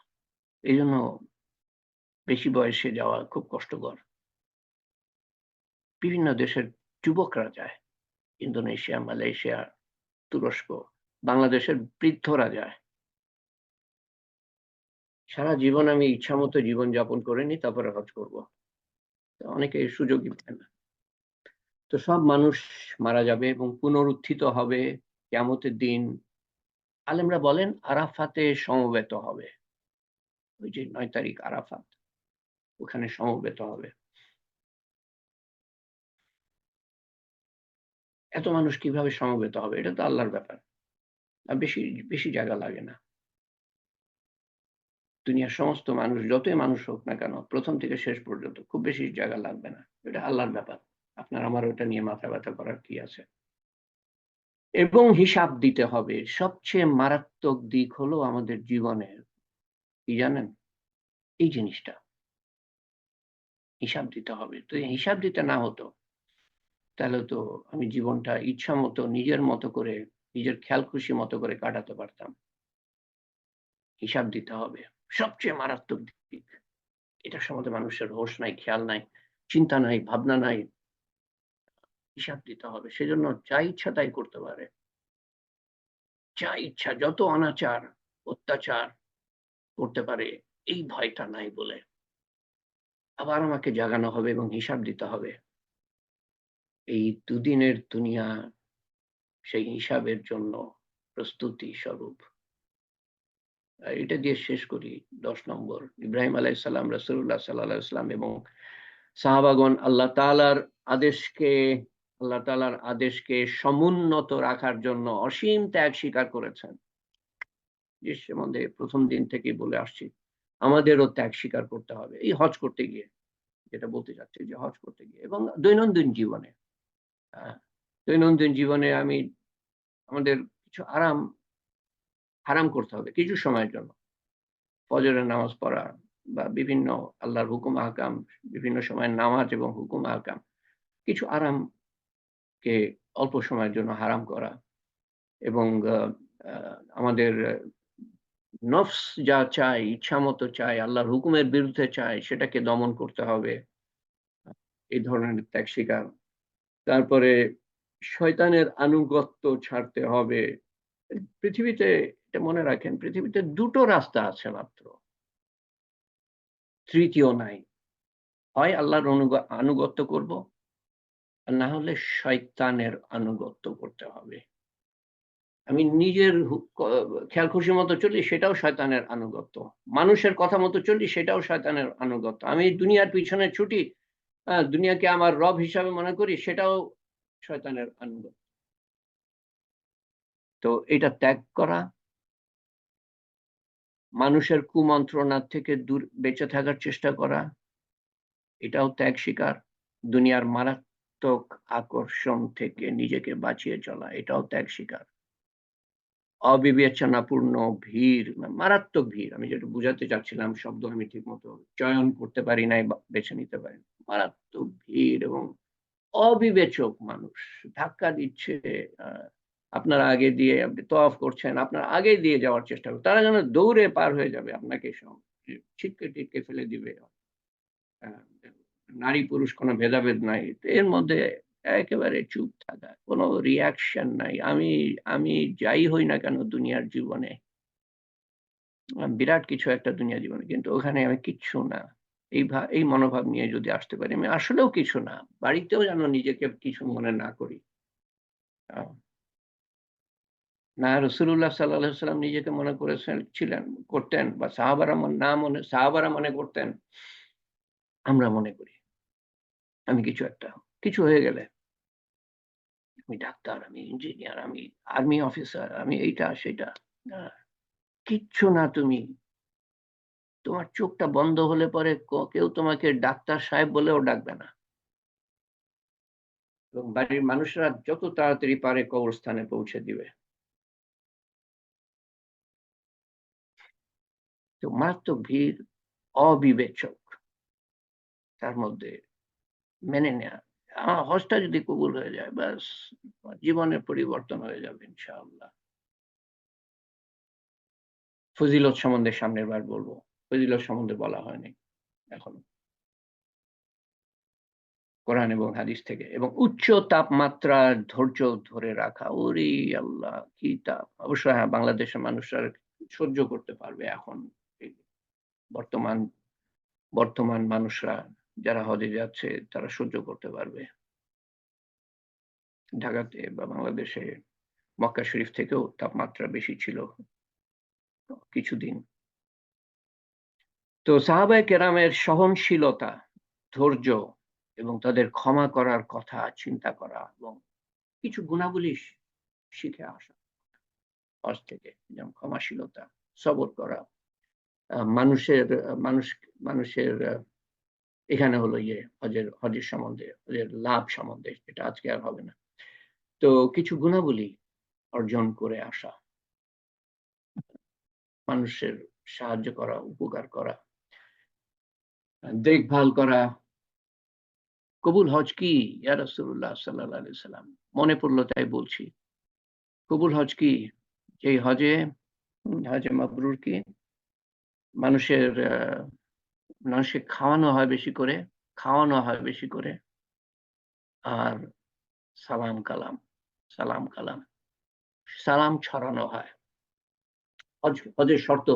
এইজন্য বেশি বয়সে যাওয়া খুব কষ্টকর। বিভিন্ন দেশের যুবকরা যায়। ইন্দোনেশিয়া, মালয়েশিয়া, তুরস্ক, বাংলাদেশের বৃদ্ধরা যায়। সারা জীবন আমি ইচ্ছামতো জীবনযাপন করে নিই, তারপরে হজ করব। অনেকে এই সুযোগই পায় না। তো সব মানুষ মারা যাবে এবং পুনরুত্থিত হবে কিয়ামতের দিন। আলেমরা বলেন আরাফাতে সমবেত হবে। ওই যে ৯ তারিখ আরাফাত, ওখানে সমবেত হবে। এত মানুষ কিভাবে সমবেত হবে? এটা তো আল্লাহর ব্যাপার। বেশি বেশি জায়গা লাগে না। দুনিয়ার সমস্ত মানুষ, যতই মানুষ হোক না কেন, ১ম থেকে শেষ পর্যন্ত খুব বেশি জায়গা লাগবে না। এটা আল্লাহর ব্যাপার। আপনার আমার ওটা নিয়ে মাথা ব্যথা করার কি আছে? এবং হিসাব দিতে হবে। সবচেয়ে মারাত্মক দিক হলো আমাদের জীবনের, কি জানেন? এই জিনিসটা। হিসাব দিতে হবে। তো হিসাব দিতে না হতো, তাহলে তো আমি জীবনটা ইচ্ছামতো নিজের মতো করে, নিজের খেয়াল খুশি মতো করে কাটাতে পারতাম। হিসাব দিতে হবে। সবচেয়ে মারাত্মক দিক। এটার সম্বন্ধে মানুষের হোশ নাই, খেয়াল নাই, চিন্তা নাই, ভাবনা নাই। হিসাব দিতে হবে। সেজন্য যা ইচ্ছা তাই করতে পারে। যা ইচ্ছা, যত অনাচার, অত্যাচার করতে পারে, এই ভয়টা নাই বলে। আবার আমাকে জাগানো হবে এবং হিসাব দিতে হবে। এই দুদিনের দুনিয়া সেই হিসাবের জন্য প্রস্তুতি স্বরূপ। এটা দিয়ে শেষ করি ১০ নম্বর। ইব্রাহিম আলাইহিস সালাম, রাসূলুল্লাহ সাল্লাল্লাহু আলাইহি ওয়াসাল্লাম এবং সাহাবাগণ আল্লাহ তাআলার আদেশকে সমুন্নত রাখার জন্য অসীম ত্যাগ স্বীকার করেছেন। যে সম্বন্ধে ১ম দিন থেকেই বলে আসছি। আমাদেরও ত্যাগ স্বীকার করতে হবে। এই হজ করতে গিয়ে, যেটা বলতে চাচ্ছি যে হজ করতে গিয়ে এবং দৈনন্দিন জীবনে। আ দৈনন্দিন জীবনে আমাদের কিছু হারাম করতে হবে কিছু সময়ের জন্য। ফজরের নামাজ পড়া বা বিভিন্ন আল্লাহর হুকুম আহকাম, বিভিন্ন সময় নামাজ এবং হুকুম আহকাম, কিছু আরামকে অল্প সময়ের জন্য হারাম করা এবং আ আ আমাদের নফস যা চায়, ইচ্ছামত চায়, আল্লাহর হুকুমের বিরুদ্ধে চায়, সেটাকে দমন করতে হবে। এই ধরনের ত্যাগ স্বীকার। তারপরে শয়তানের আনুগত্য ছাড়তে হবে। পৃথিবীতে এটা মনে রাখেন, পৃথিবীতে ২ টো রাস্তা আছে মাত্র। তৃতীয় নাই। হয় আল্লাহর আনুগত্য করব, আর না হলে শয়তানের আনুগত্য করতে হবে। আমি নিজের খেয়াল খুশি মতো চলি, সেটাও শয়তানের আনুগত্য। মানুষের কথা মতো চলি, সেটাও শয়তানের আনুগত্য। আমি দুনিয়ার পিছনে ছুটি, দুনিয়াকে আমার রব হিসাবে মনে করি, সেটাও শয়তানের আনুগত্য। তো এটা ত্যাগ করা, মানুষের কুমন্ত্রণা থেকে বেঁচে থাকার চেষ্টা করা, এটাও ত্যাগ স্বীকার। দুনিয়ার মারাত্মক আকর্ষণ থেকে নিজেকে বাঁচিয়ে চলা, এটাও ত্যাগ স্বীকার। অবিবেচনাপূর্ণ ভিড়, মারাত্মক ভিড়। আমি যেটা বুঝাতে চাচ্ছিলাম, শব্দ আমি ঠিকমতো চয়ন করতে পারি নাই বা বেছে নিতে পারি নাই। মারাত্মক ভিড় এবং অবিবেচক মানুষ ধাক্কা দিচ্ছে, আ আপনার আগে দিয়ে আপনি তওয়াফ করছেন, আপনার আগে দিয়ে যাওয়ার চেষ্টা করে। তারা যেন দৌড়ে পার হয়ে যাবে আপনাকে ছিটকে-টিটকে ফেলে দিবে। আ নারী পুরুষ কোনো ভেদাভেদ নাই। তো এর মধ্যে একেবারে চুপ থাকা, কোনো রিঅ্যাকশন নাই। আমি আমি যাই হই না কেন দুনিয়ার জীবনে, বিরাট কিছু একটা দুনিয়ার জীবনে। কিন্তু ওখানে আমি কিচ্ছু না। এই মনোভাব নিয়ে যদি আসতে পারি, আমি আসলেও কিছু না। বাড়িতেও যেন নিজেকে কিছু মনে না করি। আ না রাসূলুল্লাহ সাল্লাল্লাহু আলাইহি ওয়াসাল্লাম নিজেকে মনে করতেন বা সাহাবারা মনে করতেন। আমরা মনে করি আমি কিছু হয়ে গেলে আমি ডাক্তার, আমি ইঞ্জিনিয়ার, আমি আর্মি অফিসার, আমি এইটা সেটা। না, কিচ্ছু না তুমি। তোমার চোখটা বন্ধ হলে পরে কেউ তোমাকে ডাক্তার সাহেব বলেও ডাকবে না। এবং বাড়ির মানুষরা যত তাড়াতাড়ি পারে কবরস্থানে পৌঁছে দিবে। তো মারাত্মক ভিড়, অবিবেচক, তার মধ্যে মেনে নেয়া। আমার হজটা যদি কবুল হয়ে যায়, ব্যাস জীবনের পরিবর্তন হয়ে যাবে ইনশাআল্লাহ। ফজিলত সম্বন্ধে সামনের বার বলব। ফজিলত সম্বন্ধে বলা হয়নি এখনো। কোরআন এবং হাদিস থেকে, এবং উচ্চ তাপমাত্রার ধৈর্য ধরে রাখা। ওরে আল্লাহ! কি তাপ! অবশ্য হ্যাঁ, বাংলাদেশের মানুষরা সহ্য করতে পারবে এখন। এই বর্তমান বর্তমান মানুষরা যারা হজে যাচ্ছে তারা সহ্য করতে পারবে। ঢাকাতে বা বাংলাদেশে মক্কা শরীফ থেকেও তাপমাত্রা বেশি ছিল কিছুদিন। তো সাহাবায়ে কেরামের সহনশীলতা, ধৈর্য এবং তাদের ক্ষমা করার কথা চিন্তা করা এবং কিছু গুণাবলী শিখে আসা হজ থেকে, যেমন ক্ষমাশীলতা, সবর করা, আ মানুষের আ মানুষ মানুষের এখানে হলো হজের সম্বন্ধে, হজের লাভ সম্বন্ধে, এটা আজকে আর হবে না। তো কিছু গুণাবলী অর্জন করে আসা, মানুষের সাহায্য করা, উপকার করা, দেখভাল করা। কবুল হজ কি? ইয়া রাসূলুল্লাহ সাল্লাল্লাহু আলাইহি সাল্লাম। মনে পড়ল তাই বলছি। কবুল হজ কি? যেই হজে মাবরুর কি? মানুষের মানুষকে খাওয়ানো হয় বেশি করে। আর সালাম কালাম, সালাম কালাম, সালাম ছড়ানো হয়। হজের শর্ত,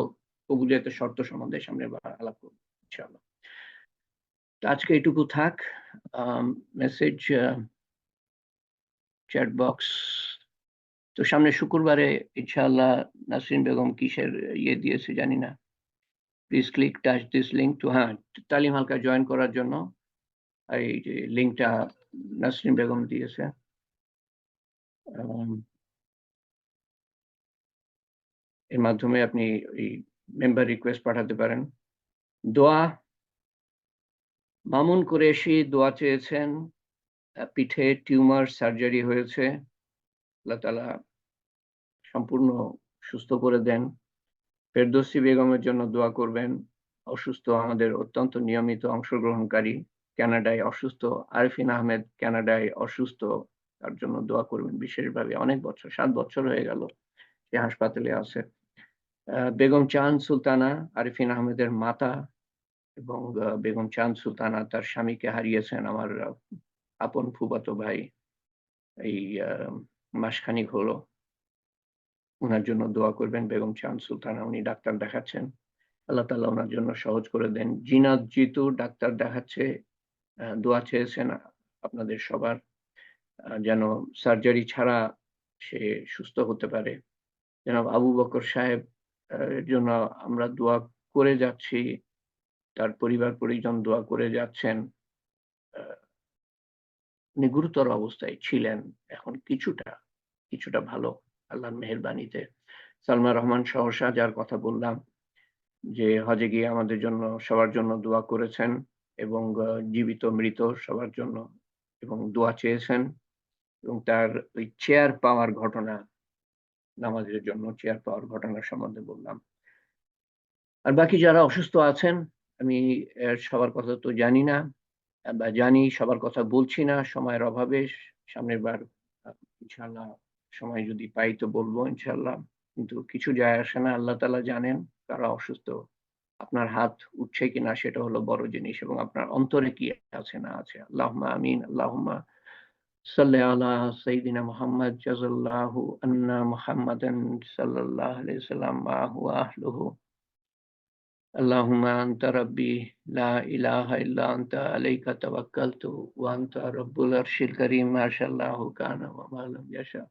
কবুলিয়তের শর্ত সম্বন্ধে সামনের বার আলাপ করব ইনশাআল্লাহ। তো আজকে এটুকু থাক। Message, chat box. তো সামনের শুক্রবারে ইনশাআল্লাহ নাসরিন বেগম কিসের দিয়েছে জানি না। Please touch this link to, হ্যাঁ, তালিম হালকায় জয়েন করার জন্য এই যে লিঙ্কটা নাসরিন বেগম দিয়েছে। আম এর মাধ্যমে আপনি ওই মেম্বার রিকোয়েস্ট পাঠাতে পারেন। দোয়া, মামুন কুরেশি দোয়া চেয়েছেন। পিঠে টিউমার সার্জারি হয়েছে। আল্লাহ তাআলা সম্পূর্ণ সুস্থ করে দেন। ফেরদৌসী বেগমের জন্য দোয়া করবেন। অসুস্থ আমাদের অত্যন্ত নিয়মিত অংশগ্রহণকারী, কানাডায় অসুস্থ। আরেফিন আহমেদ কানাডায় অসুস্থ। তার জন্য দোয়া করবেন বিশেষভাবে। অনেক বছর, ৭ বছর হয়ে গেল সে হাসপাতালে আছে। বেগম চাঁদ সুলতানা, আরেফিন আহমেদের মাতা, এবং বেগম চাঁদ সুলতানা তার স্বামীকে হারিয়েছেন, আমার আপন ফুফাতো ভাই। এই মাসখানেক হলো। উনার জন্য দোয়া করবেন। বেগম শাহান সুলতানা, উনি ডাক্তার দেখাচ্ছেন। আল্লাহ তাআলা উনার জন্য সহজ করে দেন। জিনাত জিতু ডাক্তার দেখাচ্ছে, দোয়া চেয়েছেন আপনাদের সবার, যেন সার্জারি ছাড়া সে সুস্থ হতে পারে। জনাব আবু বকর সাহেব এর জন্য আমরা দোয়া করে যাচ্ছি। তার পরিবার-পরিজন দোয়া করে যাচ্ছেন। আ উনি গুরুতর অবস্থায় ছিলেন। এখন কিছুটা ভালো আল্লাহর মেহেরবানিতে। সালমা রহমান সহসা, যার কথা বললাম, যে হজে গিয়ে আমাদের জন্য সবার জন্য দোয়া করেছেন এবং জীবিত মৃত সবার জন্য এবং দোয়া চেয়েছেন এবং তার ওই চেয়ার পাওয়ার ঘটনা, নামাজের জন্য চেয়ার পাওয়ার ঘটনা সম্বন্ধে বললাম। আর বাকি যারা অসুস্থ আছেন, আমি সবার কথা তো জানি না, বা জানি সবার কথা বলছি না সময়ের অভাবে। সামনের বার আ ইনশাআল্লাহ সময় যদি পাই তো বলব ইনশাআল্লাহ। কিন্তু কিছু যায় আসে না। আল্লাহ তাআলা জানেন কারা অসুস্থ। আপনার হাত উঠছে কিনা সেটা হলো বড় জিনিস এবং আপনার অন্তরে কি আছে না আছে। আল্লাহুম্মা আমিন। আল্লাহুম্মা সাল্লি আলা সাইয়্যিদিনা মুহাম্মাদ জাযাল্লাহু আন্না মুহাম্মাদান সাল্লাল্লাহু আলাইহি ওয়াসাল্লাম মা'াহু ওয়া আহলুহু। আল্লাহুম্মা আনতা রাব্বি লা ইলাহা ইল্লা আনতা আলাইকা তাওয়াক্কালতু ওয়া আনতা রাব্বুল আরশিল কারীম মা শাআল্লাহু কানা ওয়া মা লাম ইয়াশা।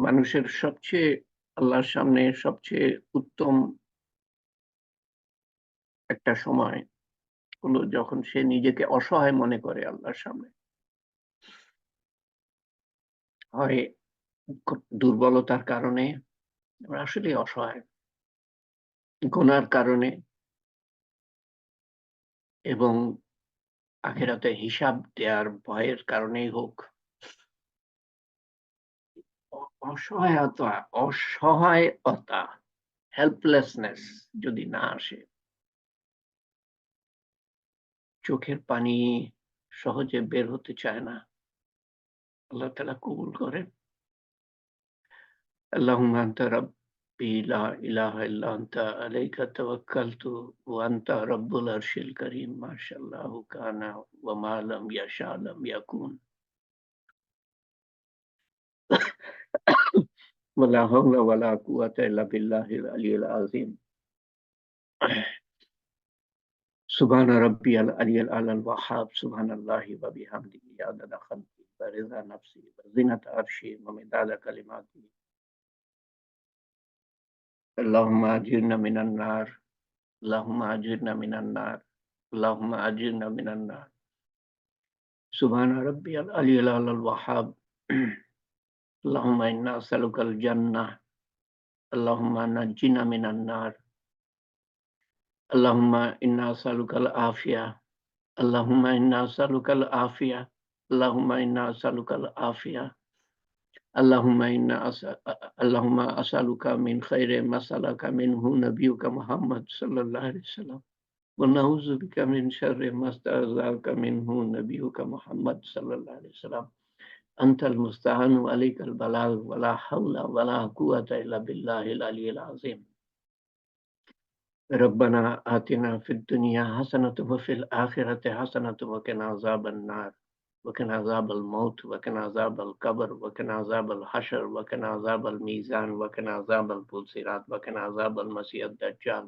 মানুষের সবচেয়ে, আল্লাহর সামনে সবচেয়ে উত্তম একটা সময় হলো যখন সে নিজেকে অসহায় মনে করে আল্লাহর সামনে। হয় খুব দুর্বলতার কারণে, আমরা আসলেই অসহায়, গুনার কারণে এবং আখিরাতে হিসাব দেওয়ার ভয়ের কারণেই হোক, অ অসহায়তা অসহায়তা, হেল্পলেসনেস যদি না আসে, চোখের পানি সহজে বের হতে চায় না। আল্লাহ তাআলা কবুল করেন। আল্লাহুম্মা আনতা রাব্বি লা ইলাহা ইল্লা আনতা আলাইকা তাওয়াক্কালতু ওয়া আনতা রাব্বুল আরশিল কারীম মা শাআল্লাহু কানা ওয়া মা লাম ইয়াশা লাম ইয়াকুন। ওয়া লা হাওলা ওয়া লা কুওয়াতা ইল্লা বিল্লাহিল আলিয়্যিল আযীম। সুবহানা রাব্বিয়াল আলিয়্যিল আ'লাল ওয়াহ্হাব। সুবহানাল্লাহি ওয়া বিহামদিহি আদাদা খালকি ওয়া রিদা নাফসি ওয়া জিনাতা আরশি ওয়া মিদাদা কালিমাতি। আল্লাহুম্মা আজিরনা মিনান নার। আল্লাহুম্মা আজিরনা মিনান নার। আল্লাহুম্মা আজিরনা মিনান নার। সুবহানা রাব্বিয়াল আলিয়্যিল আ'লাল ওয়াহ্হাব। আল্লাহুম্মা ইন্না আসআলুকাল জান্নাহ। আল্লাহুম্মা নাজ্জিনা মিনান নার। আল্লাহুম্মা ইন্না আসআলুকাল আফিয়াহ। আল্লাহুম্মা ইন্না আসআলুকাল আফিয়াহ। আল্লাহুম্মা ইন্না আসআলুকাল আফিয়াহ। আল্লাহুম্মা ইন্না আসআ আ আ আল্লাহুম্মা আসআলুকা মিন খাইরি মা সালাকা মিনহু নাবিয়্যুকা মুহাম্মদ সাল্লাল্লাহু আলাইহি ওয়াসাল্লাম ওয়া নাউযু বিকা মিন শাররি মা ইসতা'যাকা মিনহু নাবিয়্যুকা মুহাম্মদ সাল্লাল্লাহু আলাইহি ওয়াসাল্লাম। আনতাল মুস্তাআন ওয়া আলাইকাল বালাগ ওয়া লা হাওলা ওয়া লা কুওয়াতা ইল্লা বিল্লাহিল আলিয়্যিল আযীম। রব্বানা আতিনা ফিদ দুনিয়া হাসানাতাও ওয়া ফিল আখিরাতি হাসানাতাও ওয়া কিনা আযাবান নার ওয়া কিনা আযাবাল মাউত ওয়া কিনা আযাবাল কবর ওয়া কিনা আযাবাল হাশর ওয়া কিনা আযাবাল মিজান ওয়া কিনা আযাবাল ফুলসিরাত ওয়া কিনা আযাবাল মাসিয়াদ দাজ্জাল।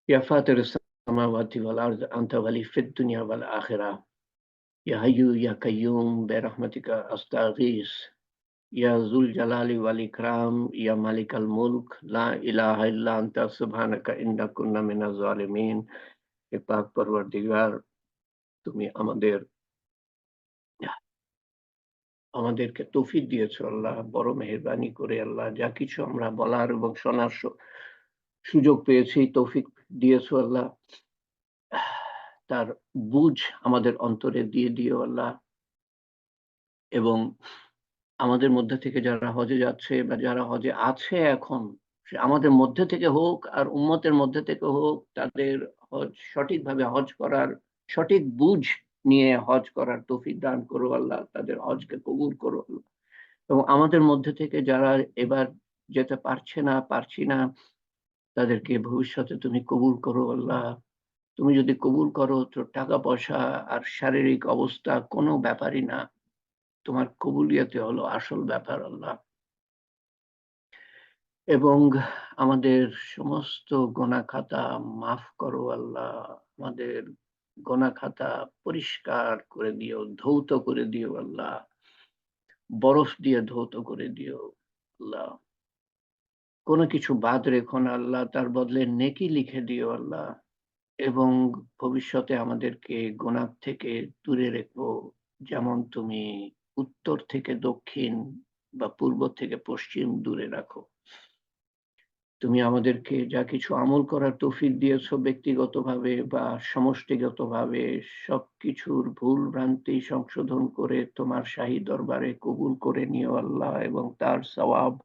ইয়া ফাতিরিস সামাওয়াতি ওয়াল আরদ আনতা ওয়ালি ফিদ দুনিয়া ওয়াল আখিরাহ। ইয়া হাইয়্যু ইয়া কাইয়্যুম বিরহমাতিকা আস্তাগীস। ইয়া যুল জালালি ওয়াল ইকরাম, ইয়া মালিকাল মুলক, লা ইলাহা ইল্লা আনতা সুবহানাকা ইন্না কুন্না মিনাজ জালিমিন। হে পাক পরওয়ারদিগার, তুমি আমাদেরকে তৌফিক দিয়েছো আল্লাহ, বড় মেহেরবানি করে আল্লাহ। যা কিছু আমরা বলার এবং শোনার সুযোগ পেয়েছি, তৌফিক দিয়েছো আল্লাহ। তার বুঝ আমাদের অন্তরে দিয়ে দিও আল্লাহ। এবং আমাদের মধ্যে থেকে যারা হজে যাচ্ছে বা যারা হজে আছে এখন, সে আমাদের মধ্যে থেকে হোক আর উম্মতের মধ্যে থেকে হোক, তাদের হজ সঠিকভাবে হজ করার সঠিক বুঝ নিয়ে হজ করার তৌফিক দান করো আল্লাহ। তাদের হজকে কবুল করো আল্লাহ। এবং আমাদের মধ্যে থেকে যারা এবার যেতে পারছি না, তাদেরকে ভবিষ্যতে তুমি কবুল করো আল্লাহ। তুমি যদি কবুল করো তো টাকা পয়সা আর শারীরিক অবস্থা কোনো ব্যাপারই না, তোমার কবুলিয়তে হলো আসল ব্যাপার আল্লাহ। এবং আমাদের সমস্ত গোনা খাতা মাফ করো আল্লাহ। আমাদের গোনা খাতা পরিষ্কার করে দিও, ধৌত করে দিও আল্লাহ। বরফ দিয়ে ধৌত করে দিও আল্লাহ। কোনো কিছু বাদ রেখো না আল্লাহ, তার বদলে নেকি লিখে দিও আল্লাহ। এবং ভবিষ্যতে আমাদেরকে গুনাহ থেকে দূরে রেখো, যেমন তুমি উত্তর থেকে দক্ষিণ বা পূর্ব থেকে পশ্চিম দূরে রাখো। তুমি আমাদেরকে যা কিছু আমল করার তৌফিক দিয়েছো ব্যক্তিগতভাবে বা সমষ্টিগতভাবে, সবকিছুর ভুল ভ্রান্তি সংশোধন করে তোমার শাহী দরবারে কবুল করে নিও আল্লাহ। এবং তার সওয়াব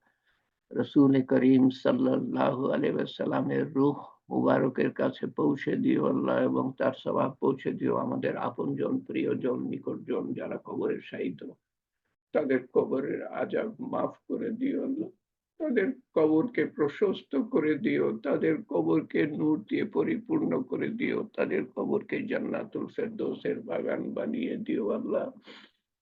রসুল করিম সাল্লাল্লাহু আলাইহি ওয়াসাল্লামের রূহ মুবারকের কাছে পৌঁছে দিও আল্লাহ। এবং তার সওয়াব পৌঁছে দিও আমাদের আপনজন, প্রিয়জন, নিকটজন যারা কবরে শায়িত, তাদের কবরের আযাব মাফ করে দিও আল্লাহ। তাদের কবরকে প্রশস্ত করে দিও, তাদের কবরকে নূর দিয়ে পরিপূর্ণ করে দিও, তাদের কবরকে জান্নাতুল ফেরদৌসের বাগান বানিয়ে দিও আল্লাহ।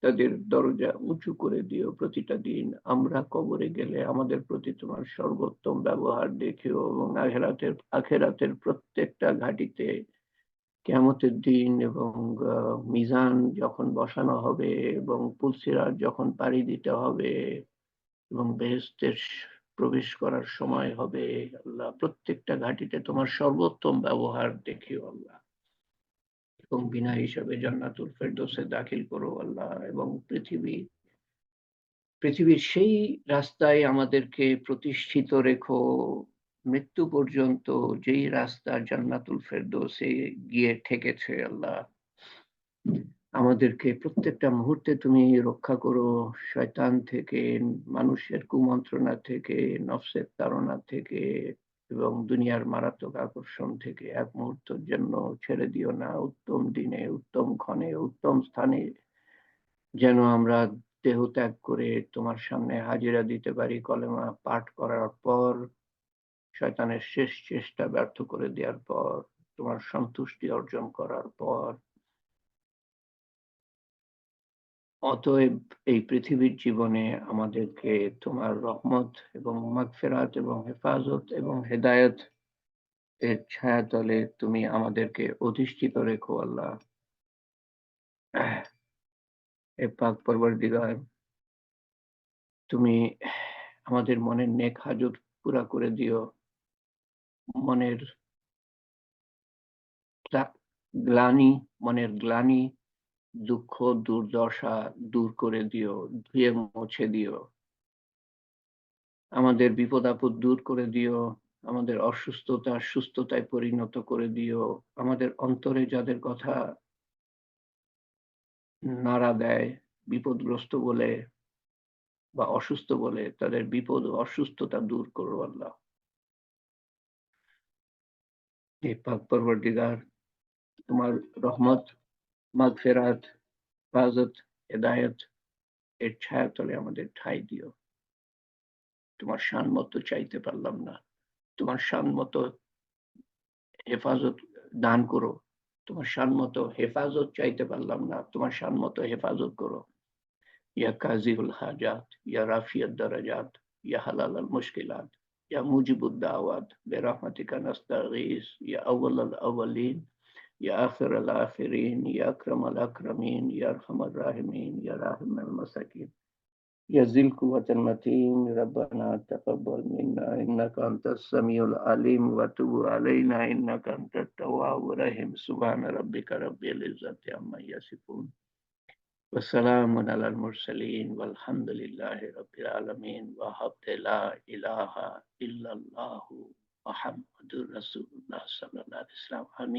তাদের দরজা উঁচু করে দিও প্রতিটা দিন। আমরা কবরে গেলে আমাদের প্রতি তোমার সর্বোত্তম ব্যবহার দেখিও। এবং আখেরাতের প্রত্যেকটা ঘাঁটিতে কিয়ামতের দিন এবং মিজান যখন বসানো হবে এবং পুলসিরাত যখন পাড়ি দিতে হবে এবং বেহেশতে প্রবেশ করার সময় হবে আল্লাহ, প্রত্যেকটা ঘাঁটিতে তোমার সর্বোত্তম ব্যবহার দেখিও আল্লাহ। এবং বিনা হিসাবে জান্নাতুল ফেরদৌসে দাখিল করো আল্লাহ। এবং পৃথিবীর সেই রাস্তায় আমাদেরকে প্রতিষ্ঠিত রেখো মৃত্যু পর্যন্ত, যেই রাস্তা জান্নাতুল ফেরদৌসে গিয়ে ঠেকেছে আল্লাহ। আমাদেরকে প্রত্যেকটা মুহূর্তে তুমি রক্ষা করো শয়তান থেকে, মানুষের কুমন্ত্রণা থেকে, নফসের তাড়না থেকে এবং দুনিয়ার মারাত্মক আকর্ষণ থেকে এক মুহূর্তের জন্য ছেড়ে দিও না। উত্তম দিনে, উত্তম ক্ষণে, উত্তম স্থানে যেন আমরা দেহ ত্যাগ করে তোমার সামনে হাজিরা দিতে পারি কলেমা পাঠ করার পর, শয়তানের শেষ চেষ্টা ব্যর্থ করে দেওয়ার পর, তোমার সন্তুষ্টি অর্জন করার পর। অতএব এই পৃথিবীর জীবনে আমাদেরকে তোমার রহমত এবং মাগফিরাত এবং হেফাজত এবং হেদায়েত এর ছায়াতলে তুমি আমাদেরকে অধিষ্ঠিত রেখো আল্লাহ। হে পাক পরওয়ারদিগার, তুমি আমাদের মনের নেক হাজত পুরা করে দিও। মনের মনের গ্লানি, দুঃখ, দুর্দশা দূর করে দিও, ধুয়ে মুছে দিও। আমাদের বিপদ আপদ দূর করে দিও। আমাদের অসুস্থতা সুস্থতায় পরিণত করে দিও। আমাদের অন্তরে যাদের কথা নাড়া দেয় বিপদগ্রস্ত বলে বা অসুস্থ বলে, তাদের বিপদ ও অসুস্থতা দূর করো আল্লাহ। হে পাক পরওয়ারদিগার, তোমার রহমত, মাগফিরাত, হেফাজত, হেদায়েত এর ছায়াতলে আমাদের ঠাঁই দিও। তোমার শান মতো চাইতে পারলাম না, তোমার শান মতো হেফাজত দান করো। তোমার শান মতো হেফাজত চাইতে পারলাম না, তোমার শান মতো হেফাজত করো। ইয়া কাজিউল হাজাত, ইয়া রাফিয়াদ দারাজাত, ইয়া হালাল মুশকিলাত, ইয়া মুজিবুদ দাওয়াত, বিরহমাতিকা নাস্তাগীস, ইয়া আউয়ালাল আউয়ালিন, ইয়া আখিরাল আখিরিন, ইয়া আকরামাল আকরামিন, ইয়া আরহামার রাহিমিন, ইয়া রাহিমাল মাসাকিন, يا ذي القوة المتين ربنا تقبل منا إنك أنت السميع العليم وتب علينا إنك أنت التواب الرحيم سبحان ربك رب العزة عما يصفون وسلام على المرسلين والحمد لله رب العالمين وحمد لا إله إلا الله محمد رسول الله صلى الله عليه وسلم آمين